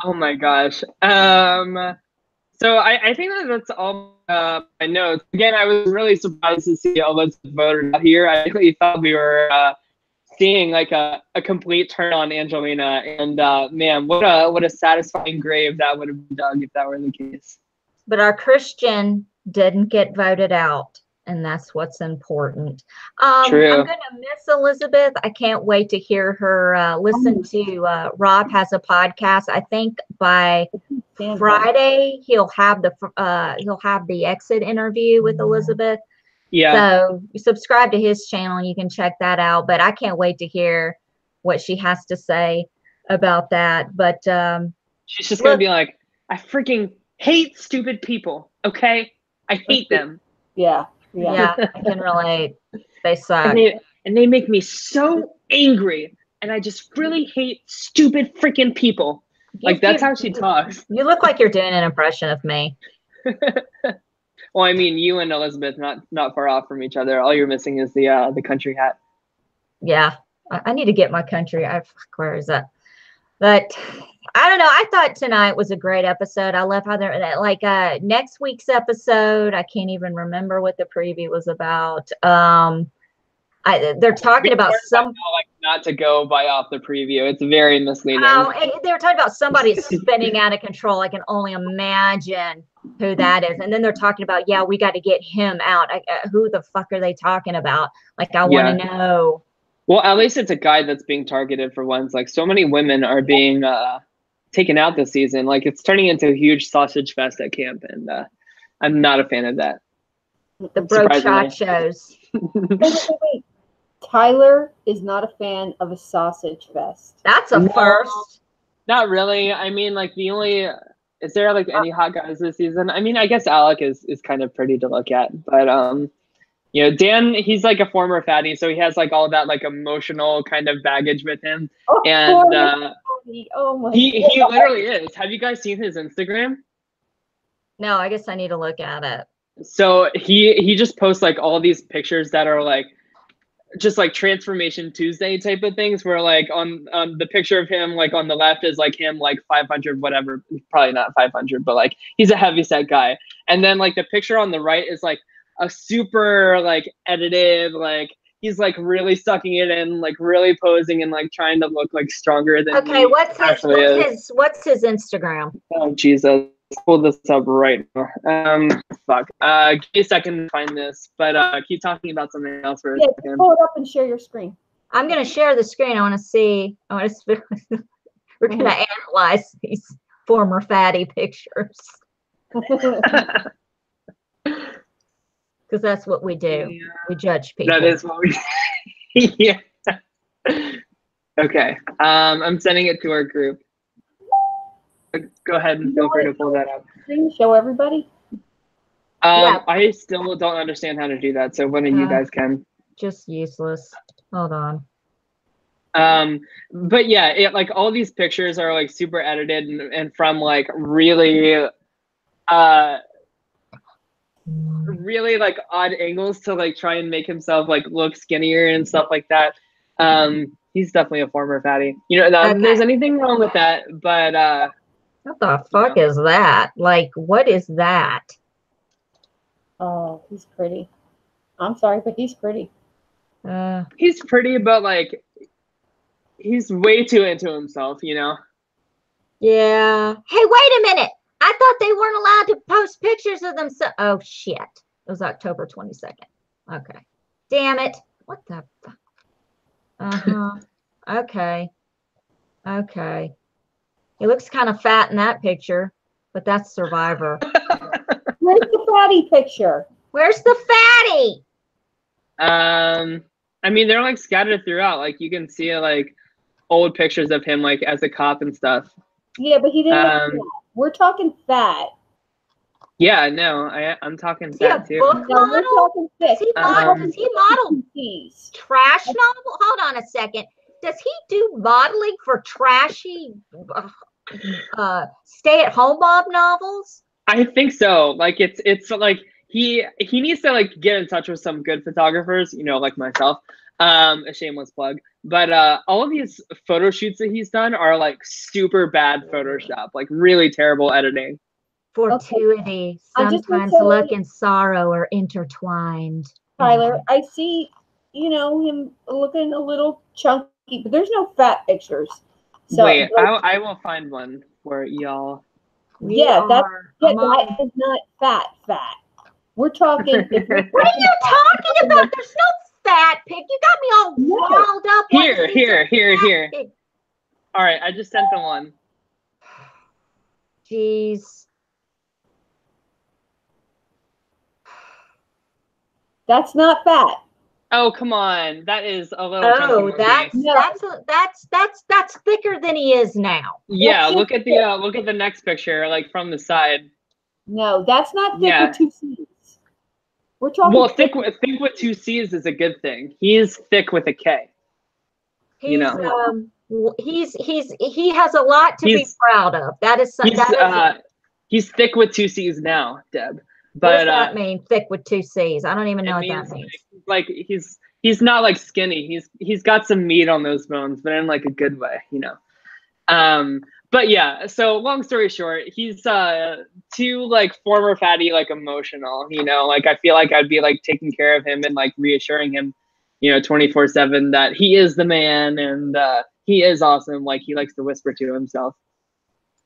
B: Oh my gosh. So I think that's all my notes. Again, I was really surprised to see Elizabeth voted out here. I really thought we were seeing like a complete turn on Angelina, and man, what a satisfying grave that would have been dug if that were the case.
A: But our Christian didn't get voted out, and that's what's important.
B: True.
A: I'm going to miss Elizabeth. I can't wait to hear her listen to Rob has a podcast. I think by Friday he'll have the exit interview with Elizabeth.
B: Yeah.
A: So subscribe to his channel and you can check that out. But I can't wait to hear what she has to say about that. But
B: she's just going to be like, I freaking hate stupid people. Okay. I hate them.
C: Yeah.
A: Yeah, I can relate. They suck.
B: And they make me so angry. And I just really hate stupid freaking people. Like, that's how she talks.
A: You look like you're doing an impression of me.
B: Well, I mean, you and Elizabeth not far off from each other. All you're missing is the country hat.
A: Yeah, I need to get my country. Where is that? But I don't know. I thought tonight was a great episode. I love how they're like next week's episode. I can't even remember what the preview was about. They're talking about some
B: like not to go by off the preview. It's very misleading.
A: Oh, they were talking about somebody spinning out of control. I can only imagine who that is. And then they're talking about, yeah, we got to get him out. Who the fuck are they talking about? Like, I want to know.
B: Well, at least it's a guy that's being targeted for once. Like, so many women are being taken out this season. Like, it's turning into a huge sausage fest at camp, and I'm not a fan of that.
A: The brochachos.
C: Wait. Tyler is not a fan of a sausage fest.
A: That's a first.
B: Not really. I mean, like, is there like any hot guys this season? I mean, I guess Alec is kind of pretty to look at, but Dan, he's like a former fatty, so he has like all that like emotional kind of baggage with him. And he literally is. Have you guys seen his Instagram?
A: No, I guess I need to look at it.
B: So he just posts like all these pictures that are like just like Transformation Tuesday type of things, where like on the picture of him, like on the left is like him like 500 whatever, probably not 500, but like he's a heavyset guy. And then like the picture on the right is like a super like edited, like he's like really sucking it in, like really posing and like trying to look like stronger than
A: Okay,
B: he
A: what's
B: actually is.
A: what's his Instagram?
B: Oh Jesus. Pull this up right now. Fuck. Give me a second to find this, but keep talking about something else for a second.
C: Pull it up and share your screen.
A: I'm gonna share the screen. I want to see. We're gonna analyze these former fatty pictures because that's what we do.
B: Yeah.
A: We judge people.
B: That is what we. Yeah. Okay. I'm sending it to our group. Go ahead and feel free to pull that up.
C: Show everybody.
A: Yeah.
B: I still don't understand how to do that, so one of you guys can.
A: Just useless. Hold on.
B: But yeah, like all these pictures are like super edited and from like really really like odd angles to like try and make himself like look skinnier and stuff like that. He's definitely a former fatty. You know, not there's anything wrong with that, but
A: what the fuck is that? Like, what is that?
C: Oh, he's pretty. I'm sorry, but he's pretty.
B: He's pretty, but like he's way too into himself, you know?
A: Yeah. Hey, wait a minute. I thought they weren't allowed to post pictures of themselves. Oh, shit. It was October 22nd. Okay. Damn it. What the fuck? Uh-huh. Okay. Okay. He looks kind of fat in that picture, but that's Survivor.
C: Where's the fatty picture?
A: Where's the fatty?
B: I mean, they're like scattered throughout. Like you can see like old pictures of him like as a cop and stuff.
C: Yeah, but he didn't look fat. We're talking fat.
B: Yeah, no, I'm talking fat too.
A: Book
C: No, we're
A: model?
C: talking thick.
A: Does he model trash novel? Hold on a second. Does he do modeling for trashy stay-at-home mom novels?
B: I think so. Like it's like he needs to like get in touch with some good photographers, you know, like myself. A shameless plug. But all of these photo shoots that he's done are like super bad Photoshop, like really terrible editing.
A: Fortuity. Sometimes luck and sorrow are intertwined.
C: Tyler, I see, you know, him looking a little chunky, but there's no fat pictures. So,
B: wait, I will find one for y'all.
C: Yeah, that is not fat. We're talking.
A: What are you talking about? There's no fat pic. You got me all riled up.
B: Here. All right, I just sent them one.
A: Jeez.
C: That's not fat.
B: Oh, come on. That is a little.
A: Oh, that's thicker than he is now.
B: Yeah, look at the next picture, like from the side.
C: No, that's not thick with two C's. We're talking.
B: Well, thick with two C's is a good thing. He's thick with a K.
A: He has a lot to be proud of. That is something.
B: He's thick with two C's now, Deb. But
A: what does that mean? Thick with two C's? I don't even know what that means.
B: Like he's not like skinny. He's got some meat on those bones, but in like a good way, you know. But yeah, so long story short, he's too like former fatty, like emotional, you know, like I feel like I'd be like taking care of him and like reassuring him, you know, 24/7 that he is the man and he is awesome. Like he likes to whisper to himself.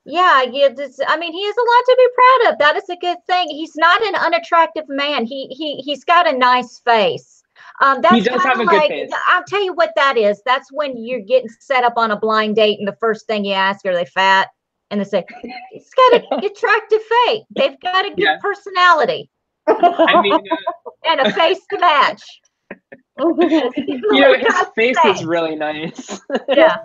A: Yeah, I mean, he has a lot to be proud of. That is a good thing. He's not an unattractive man. He's got a nice face.
B: He does have a good face.
A: I'll tell you what that is. That's when you're getting set up on a blind date, and the first thing you ask, are they fat? And they say, he's got an attractive face. They've got a good personality.
B: I mean,
A: and a face to match.
B: You know, his face is really nice.
A: Yeah.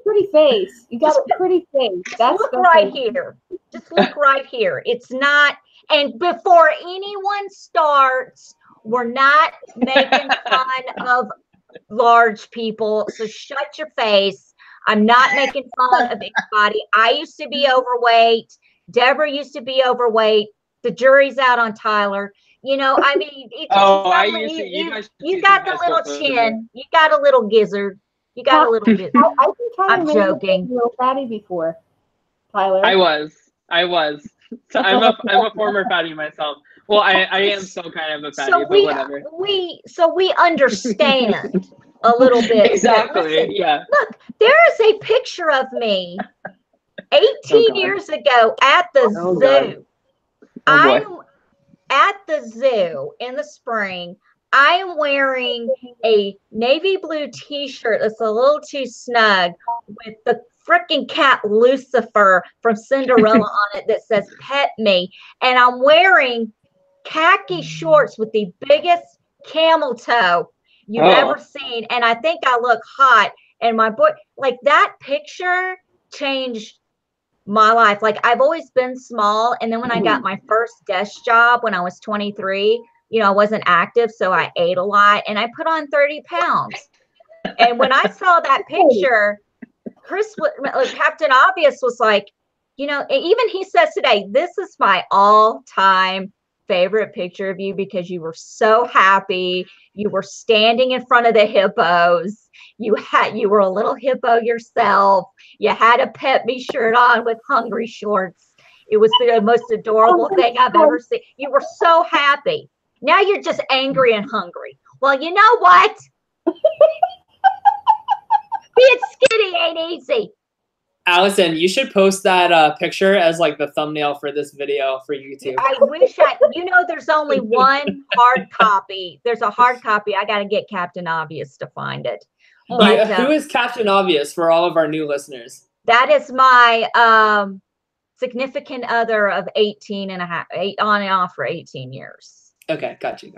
C: Pretty face. You got a pretty face. That's
A: look right here. Just look right here. It's not. And before anyone starts, we're not making fun of large people. So shut your face. I'm not making fun of anybody. I used to be overweight. Deborah used to be overweight. The jury's out on Tyler. You know, I mean, you got the little chin. You got a little gizzard. You got a little bit. I'm joking.
C: You were fatty before, Tyler.
B: I was. So I'm a former fatty myself. Well, I am still kind of a fatty, but whatever.
A: We understand a little bit.
B: Exactly.
A: Listen,
B: yeah.
A: Look, there is a picture of me 18 years ago at the zoo. I'm at the zoo in the spring. I am wearing a navy blue t-shirt that's a little too snug with the freaking cat Lucifer from Cinderella on it that says pet me. And I'm wearing khaki shorts with the biggest camel toe you've ever seen. And I think I look hot. And my boy, like that picture changed my life. Like I've always been small. And then when I got my first desk job when I was 23, you know, I wasn't active. So I ate a lot and I put on 30 pounds. And when I saw that picture, Captain Obvious was like, you know, even he says today, this is my all-time favorite picture of you because you were so happy. You were standing in front of the hippos. You were a little hippo yourself. You had a pet me shirt on with hungry shorts. It was the most adorable thing I've ever seen. You were so happy. Now you're just angry and hungry. Well, you know what? Being skinny ain't easy.
D: Allison, you should post that picture as like the thumbnail for this video for YouTube.
A: I wish there's only one hard copy. There's a hard copy. I got to get Captain Obvious to find it. But,
D: who is Captain Obvious for all of our new listeners?
A: That is my significant other of 18 and a half, on and off for 18 years.
D: Okay, got you.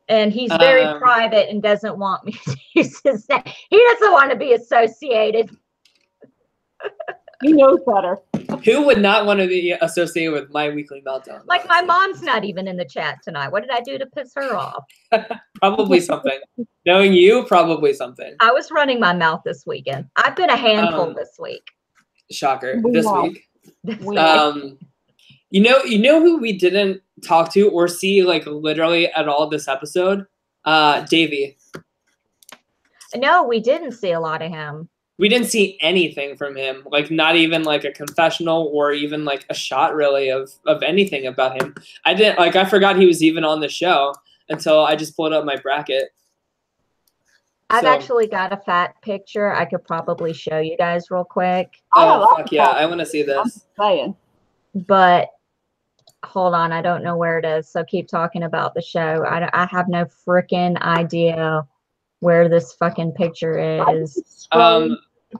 A: And he's very private and doesn't want me to use his name. He doesn't want to be associated.
C: He knows better.
D: Who would not want to be associated with my weekly meltdown?
A: Like my mom's not even in the chat tonight. What did I do to piss her off?
D: Probably something. Knowing you, probably something.
A: I was running my mouth this weekend. I've been a handful this week.
D: Shocker. This week. You know who we didn't talk to or see like literally at all this episode? Davie.
A: No, we didn't see a lot of him.
D: We didn't see anything from him, like not even like a confessional or even like a shot really of anything about him. I forgot he was even on the show until I just pulled up my bracket.
A: I've actually got a fat picture I could probably show you guys real quick.
D: Oh, fuck yeah. I want to see this.
A: But hold on. I don't know where it is. So keep talking about the show. I have no freaking idea where this fucking picture is.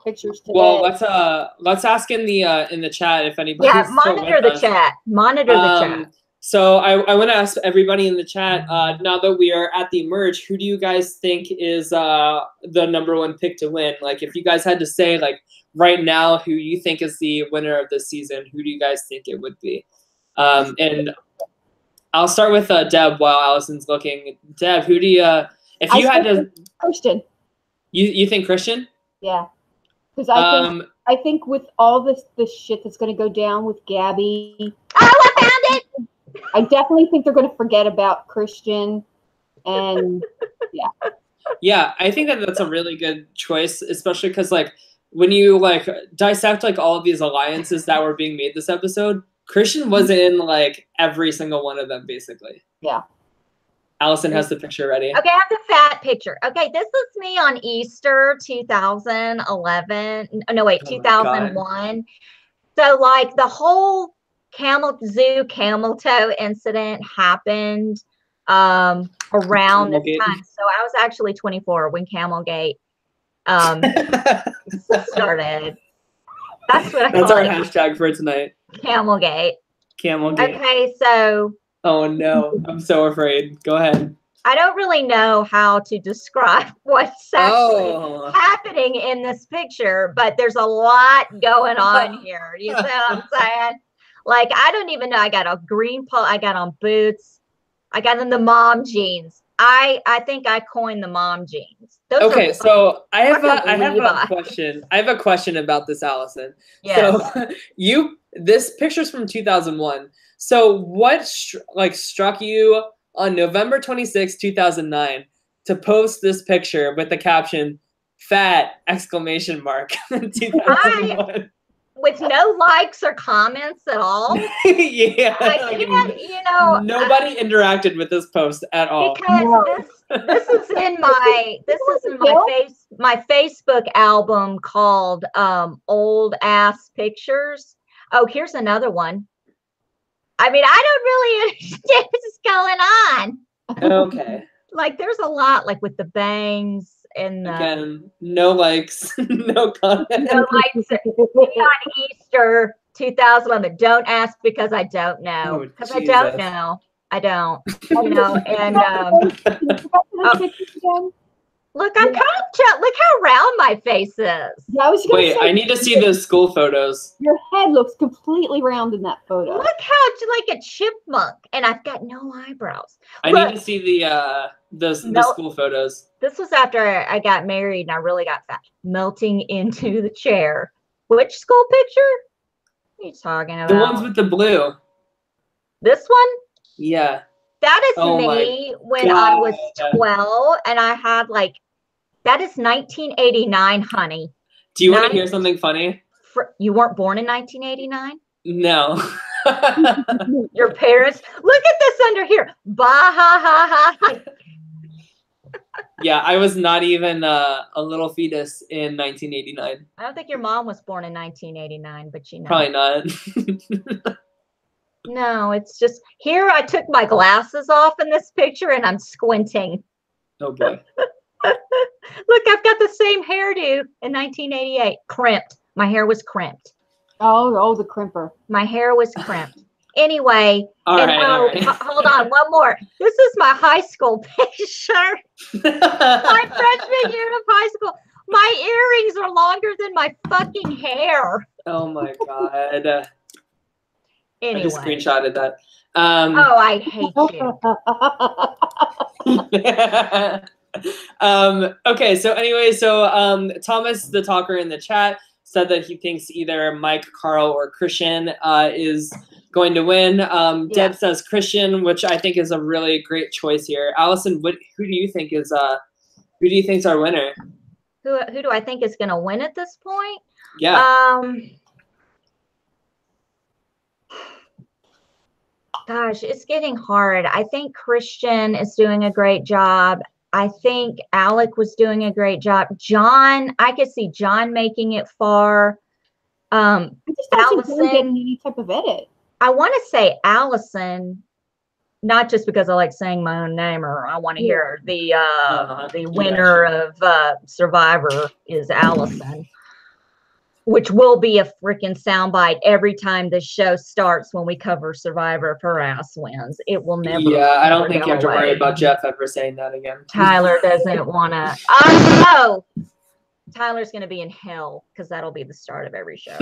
C: Pictures today.
D: Well, let's ask in the chat if anybody.
A: Yeah, monitor the chat. Monitor the chat.
D: So I want to ask everybody in the chat, now that we are at the merge, who do you guys think is the #1 pick to win? Like, if you guys had to say, like, right now, who you think is the winner of this season, who do you guys think it would be? And I'll start with Deb while Allison's looking. Deb, who do you, if you had to...
C: Christian.
D: You think Christian?
C: Yeah. Because I think with all this shit that's going to go down with Gabby...
A: Oh, I found it!
C: I definitely think they're going to forget about Christian, and yeah.
D: Yeah, I think that's a really good choice, especially because like when you like dissect like all of these alliances that were being made this episode, Christian was in like every single one of them basically.
C: Yeah.
D: Allison has the picture ready.
A: Okay, I have the fat picture. Okay, this is me on Easter 2011. No, wait, 2001. So like the whole zoo camel toe incident happened around this time. So I was actually 24 when Camelgate started. That's what I
D: That's
A: call
D: our
A: it.
D: hashtag for tonight.
A: Camelgate.
D: Camelgate.
A: Okay, so.
D: Oh no, I'm so afraid. Go ahead.
A: I don't really know how to describe what's actually happening in this picture, but there's a lot going on here. You see what I'm saying? Like, I don't even know. I got a green polo. I got on boots. I got in the mom jeans. I think I coined the mom jeans.
D: Okay, so I have a question. I have a question about this, Allison.
A: Yes.
D: So this picture's from 2001. So what struck you on November 26, 2009 to post this picture with the caption "fat!" 2001.
A: with no likes or comments at all.
D: Yeah.
A: I can't, you know.
D: Nobody interacted with this post at all.
A: Because this is in my my Facebook album called Old Ass Pictures. Oh, here's another one. I mean, I don't really understand what's going on.
D: Okay.
A: Like, there's a lot, like with the bangs and the,
D: again, no likes, no comments.
A: no likes on Easter 2011. Don't ask because I don't know. Because I don't know. I don't. You know, and look, I'm kind of look how round my face is.
C: Yeah, I was
D: Wait, I need to see those school photos.
C: Your head looks completely round in that photo.
A: Look how it's like a chipmunk, and I've got no eyebrows.
D: I need to see the school photos.
A: This was after I got married, and I really got fat, melting into the chair. Which school picture? What are you talking about?
D: The ones with the blue.
A: This one?
D: Yeah.
A: That is me when I was 12, and I had like, that is 1989, honey.
D: Do you want to hear something funny?
A: You weren't born in 1989?
D: No.
A: Your parents? Look at this under here. Bah, ha, ha, ha.
D: Yeah, I was not even a little fetus in 1989.
A: I don't think your mom was born in 1989, but you know.
D: Probably not.
A: No, it's just, here I took my glasses off in this picture, and I'm squinting.
D: Oh, boy.
A: Look, I've got the same hairdo in 1988. Crimped. My hair was crimped.
C: Oh, the crimper.
A: My hair was crimped. Anyway,
D: all right.
A: Hold on, one more. This is my high school picture. My freshman year of high school. My earrings are longer than my fucking hair.
D: Oh my god.
A: Anyway.
D: I just screenshotted that.
A: Oh, I hate
D: you. Okay, so anyway, Thomas, the talker in the chat, said that he thinks either Mike, Carl, or Christian is going to win. Deb says Christian, which I think is a really great choice here. Allison, who do you think is our winner?
A: Who do I think is going to win at this point?
D: Yeah.
A: Gosh, it's getting hard. I think Christian is doing a great job. I think Alec was doing a great job. John, I could see John making it far.
C: I just don't see John getting any type of edit.
A: I want to say Alison, not just because I like saying my own name, or I want to hear the winner of Survivor is Alison, which will be a freaking soundbite every time this show starts when we cover Survivor. If her ass wins, it will never.
D: Yeah, I don't think you have to worry about Jeff ever saying that again.
A: Tyler doesn't want to. Oh, Tyler's going to be in hell because that'll be the start of every show.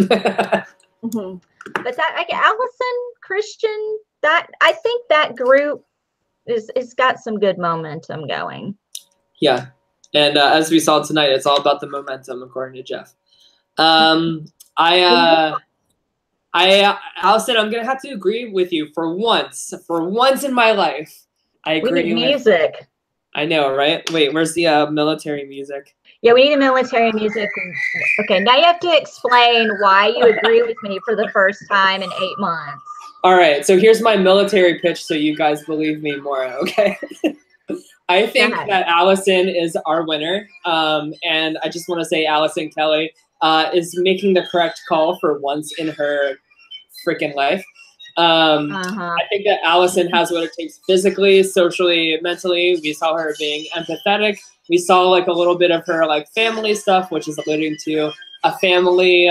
A: But that, like, Allison, Christian, that I think that group is got some good momentum going.
D: Yeah, and as we saw tonight, it's all about the momentum, according to Jeff. Allison, I'm gonna have to agree with you for once. For once in my life, I agree.
A: We need music.
D: I know, right? Wait, where's the military music?
A: Yeah, we need the military music. Okay, now you have to explain why you agree with me for the first time in 8 months.
D: All right, so here's my military pitch so you guys believe me more, okay? I think that Allison is our winner, and I just want to say Allison Kelly is making the correct call for once in her freaking life. I think that Allison has what it takes physically, socially, mentally. We saw her being empathetic. We saw like a little bit of her like family stuff, which is alluding to a family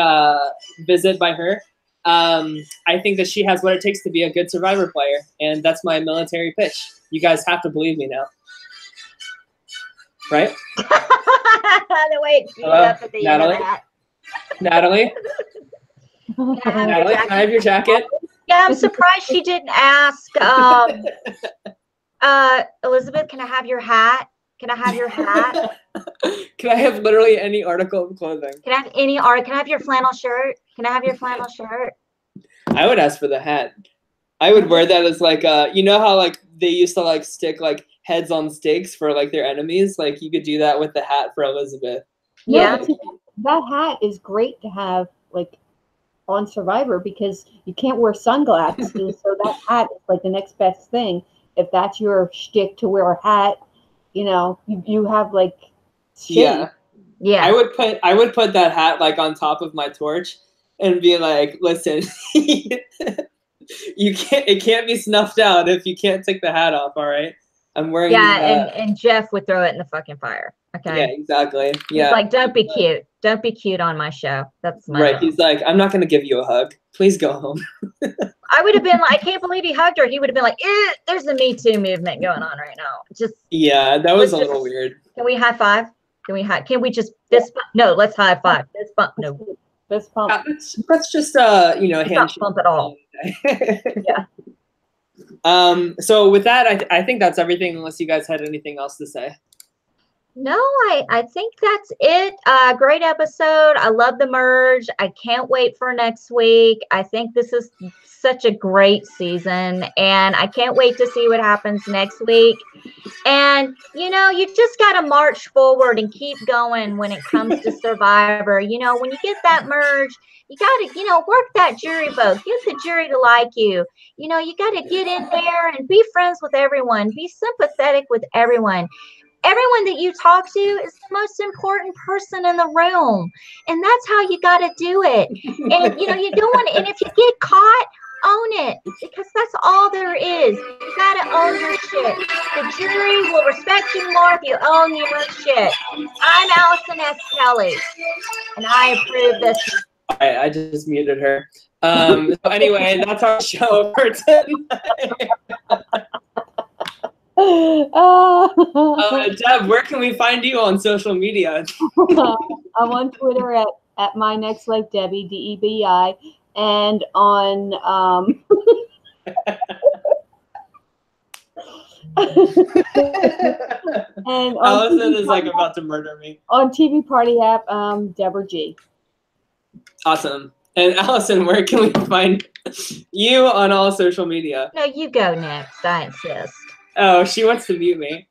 D: visit by her. I think that she has what it takes to be a good Survivor player, and that's my military pitch. You guys have to believe me now. Right?
A: The way it's beat up at the
D: Natalie?
A: end of that.
D: Natalie? Natalie, can I have your jacket?
A: Yeah, I'm surprised she didn't ask. Elizabeth, can I have your hat? Can I have your hat?
D: Can I have literally any article of clothing?
A: Can I have any art? Can I have your flannel shirt? Can I have your flannel shirt?
D: I would ask for the hat. I would wear that as like you know how like they used to like stick like heads on stakes for like their enemies? Like you could do that with the hat for Elizabeth.
C: Yeah, that hat is great to have like on Survivor because you can't wear sunglasses. So that hat is like the next best thing. If that's your shtick to wear a hat, you know, you have like shade.
A: Yeah.
D: I would put that hat like on top of my torch and be like, listen, it can't be snuffed out if you can't take the hat off, all right? I'm wearing
A: and Jeff would throw it in the fucking fire. Okay.
D: Yeah, exactly. Yeah.
A: He's like, don't be cute. Don't be cute on my show. That's my
D: right. He's like, I'm not gonna give you a hug. Please go home.
A: I would have been like, I can't believe he hugged her. He would have been like, there's a Me Too movement going on right now. Just
D: that was a little weird.
A: Can we high five? Can we just fist bump? No, let's high five. Fist bump. No.
C: Fist bump.
D: That's just handshake.
A: Bump at all. Yeah.
D: So with that, I think that's everything unless you guys had anything else to say.
A: No, I think that's it. Great episode. I love the merge. I can't wait for next week. I think this is such a great season, and I can't wait to see what happens next week. And, you just got to march forward and keep going when it comes to Survivor. When you get that merge, you got to, work that jury vote. Get the jury to like you. You got to get in there and be friends with everyone. Be sympathetic with everyone. Everyone that you talk to is the most important person in the room. And that's how you got to do it. And, you don't want to, and if you get caught, own it, because that's all there is. You got to own your shit. The jury will respect you more if you own your shit. I'm Alison S. Kelly, and I approve this.
D: I just muted her. So anyway, that's our show for tonight. Deb, where can we find you on social media?
C: I'm on Twitter at my next life Debbie, DEBI, and on and
D: Alison is like about to murder me.
C: On TV Party app, Deborah G.
D: Awesome. And Alison, where can we find you on all social media?
A: No, you go next. I insist.
D: Oh, she wants to mute me.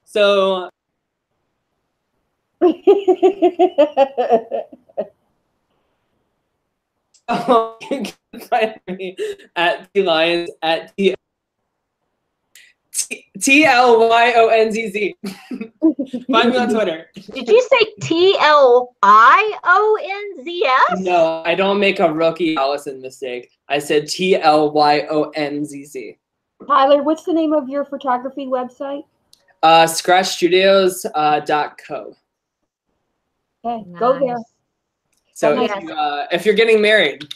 D: So. You can find me at TLyons at TLYONZZ. Find me on Twitter.
A: Did you say TLIONZS?
D: No, I don't make a rookie Alison mistake. I said TLYONZZ.
C: Tyler, what's the name of your photography website?
D: Scratchstudios.co.
C: Okay, nice. Go there.
D: So if you're getting married,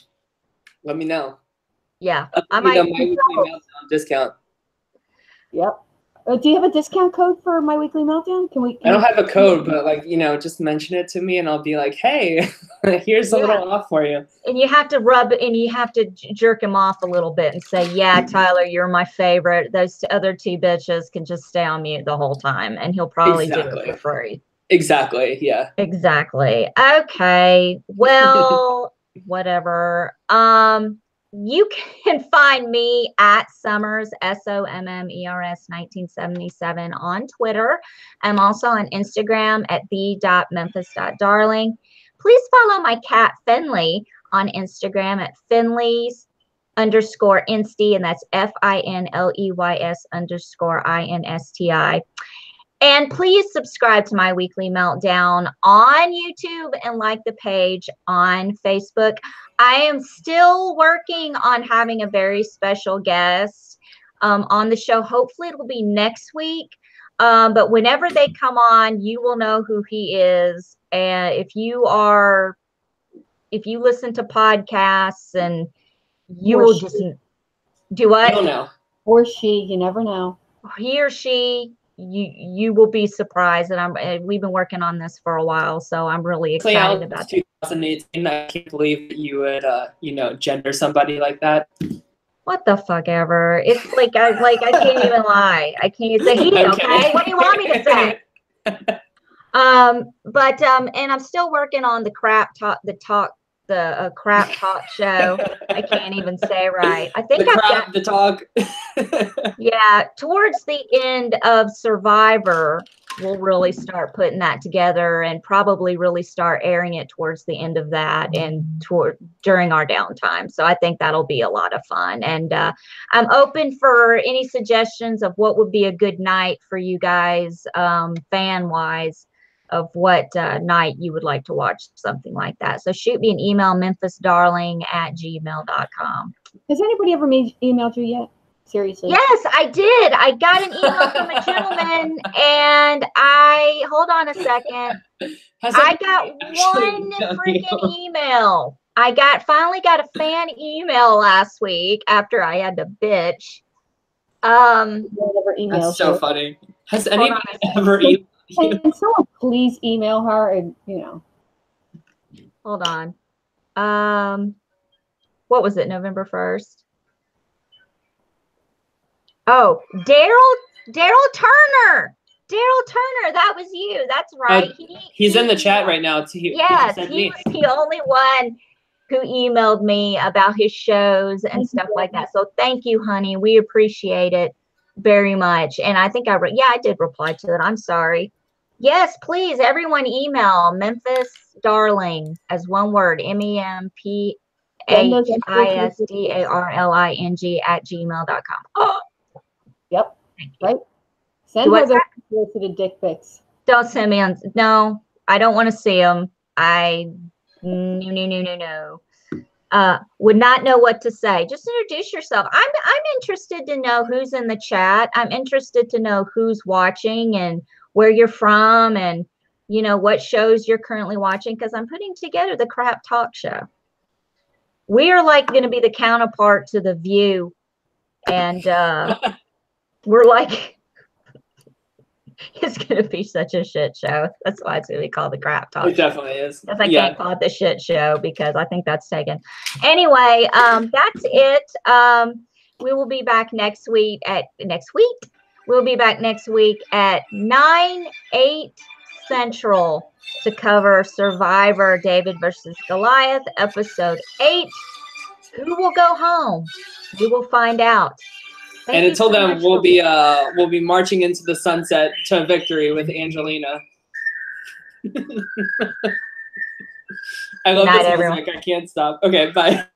D: let me know.
A: Yeah,
D: I might My Weekly Meltdown discount.
C: Yep. Do you have a discount code for My Weekly Meltdown?
D: I don't have a code, but just mention it to me, and I'll be like, hey, here's a little off for you.
A: And you have to jerk him off a little bit and say, yeah, Tyler, you're my favorite. Those other two bitches can just stay on mute the whole time, and he'll probably do it for free.
D: Exactly. Yeah.
A: Exactly. Okay. Well, whatever. You can find me at Summers, SOMMERS 1977 on Twitter. I'm also on Instagram at the.memphis.darling. Please follow my cat Finley on Instagram at Finleys_Insty, and that's FINLEYS_INSTI. And please subscribe to My Weekly Meltdown on YouTube and like the page on Facebook. I am still working on having a very special guest on the show. Hopefully it will be next week. But whenever they come on, you will know who he is. And if you listen to podcasts, and you will just do what?
D: I don't know.
C: Or she, you never know.
A: He or she. You will be surprised, and we've been working on this for a while, so I'm really excited about it.
D: 2018, I can't believe that you would gender somebody like that.
A: What the fuck ever? It's like I can't even lie. I can't say he. Okay, what do you want me to say? And I'm still working on the crap talk show. I can't even say right. I think
D: the talk.
A: Yeah, towards the end of Survivor, we'll really start putting that together and probably really start airing it towards the end of that and during our downtime. So I think that'll be a lot of fun. And I'm open for any suggestions of what would be a good night for you guys, fan-wise, of what night you would like to watch something like that. So shoot me an email, memphisdarling@gmail.com.
C: Has anybody ever emailed you yet? Seriously?
A: Yes, I did. I got an email from a gentleman, and hold on a second. I got one freaking email. I finally got a fan email last week after I had to bitch.
D: That's so funny. Has anybody ever emailed you?
C: Can someone please email her and,
A: Hold on. What was it, November 1st? Oh, Daryl Turner. Daryl Turner, that was you. That's right.
D: He's in the chat right now.
A: Yes, he was the only one who emailed me about his shows and stuff like that. So thank you, honey. We appreciate it very much. And I think I did reply to it. I'm sorry. Yes, please, everyone email Memphis Darling as one word, MEMPHISDARLING @gmail.com.
C: Yep. Right. Send her the solicited dick pics.
A: Don't send me on. No, I don't want to see them. No. Would not know what to say. Just introduce yourself. I'm interested to know who's in the chat. I'm interested to know who's watching and where you're from and what shows you're currently watching, because I'm putting together the Crap Talk Show. We are like going to be the counterpart to The View, and we're like, it's going to be such a shit show. That's why it's going to be called the Crap Talk.
D: It definitely is.
A: Because I can't call it the shit show because I think that's taken. Anyway, that's it. We will be back next week. We'll be back next week at 9/8 Central to cover Survivor David versus Goliath, episode 8. Who will go home? We will find out.
D: And until then, we'll be marching into the sunset to victory with Angelina. I love this music. I can't stop. Okay, bye.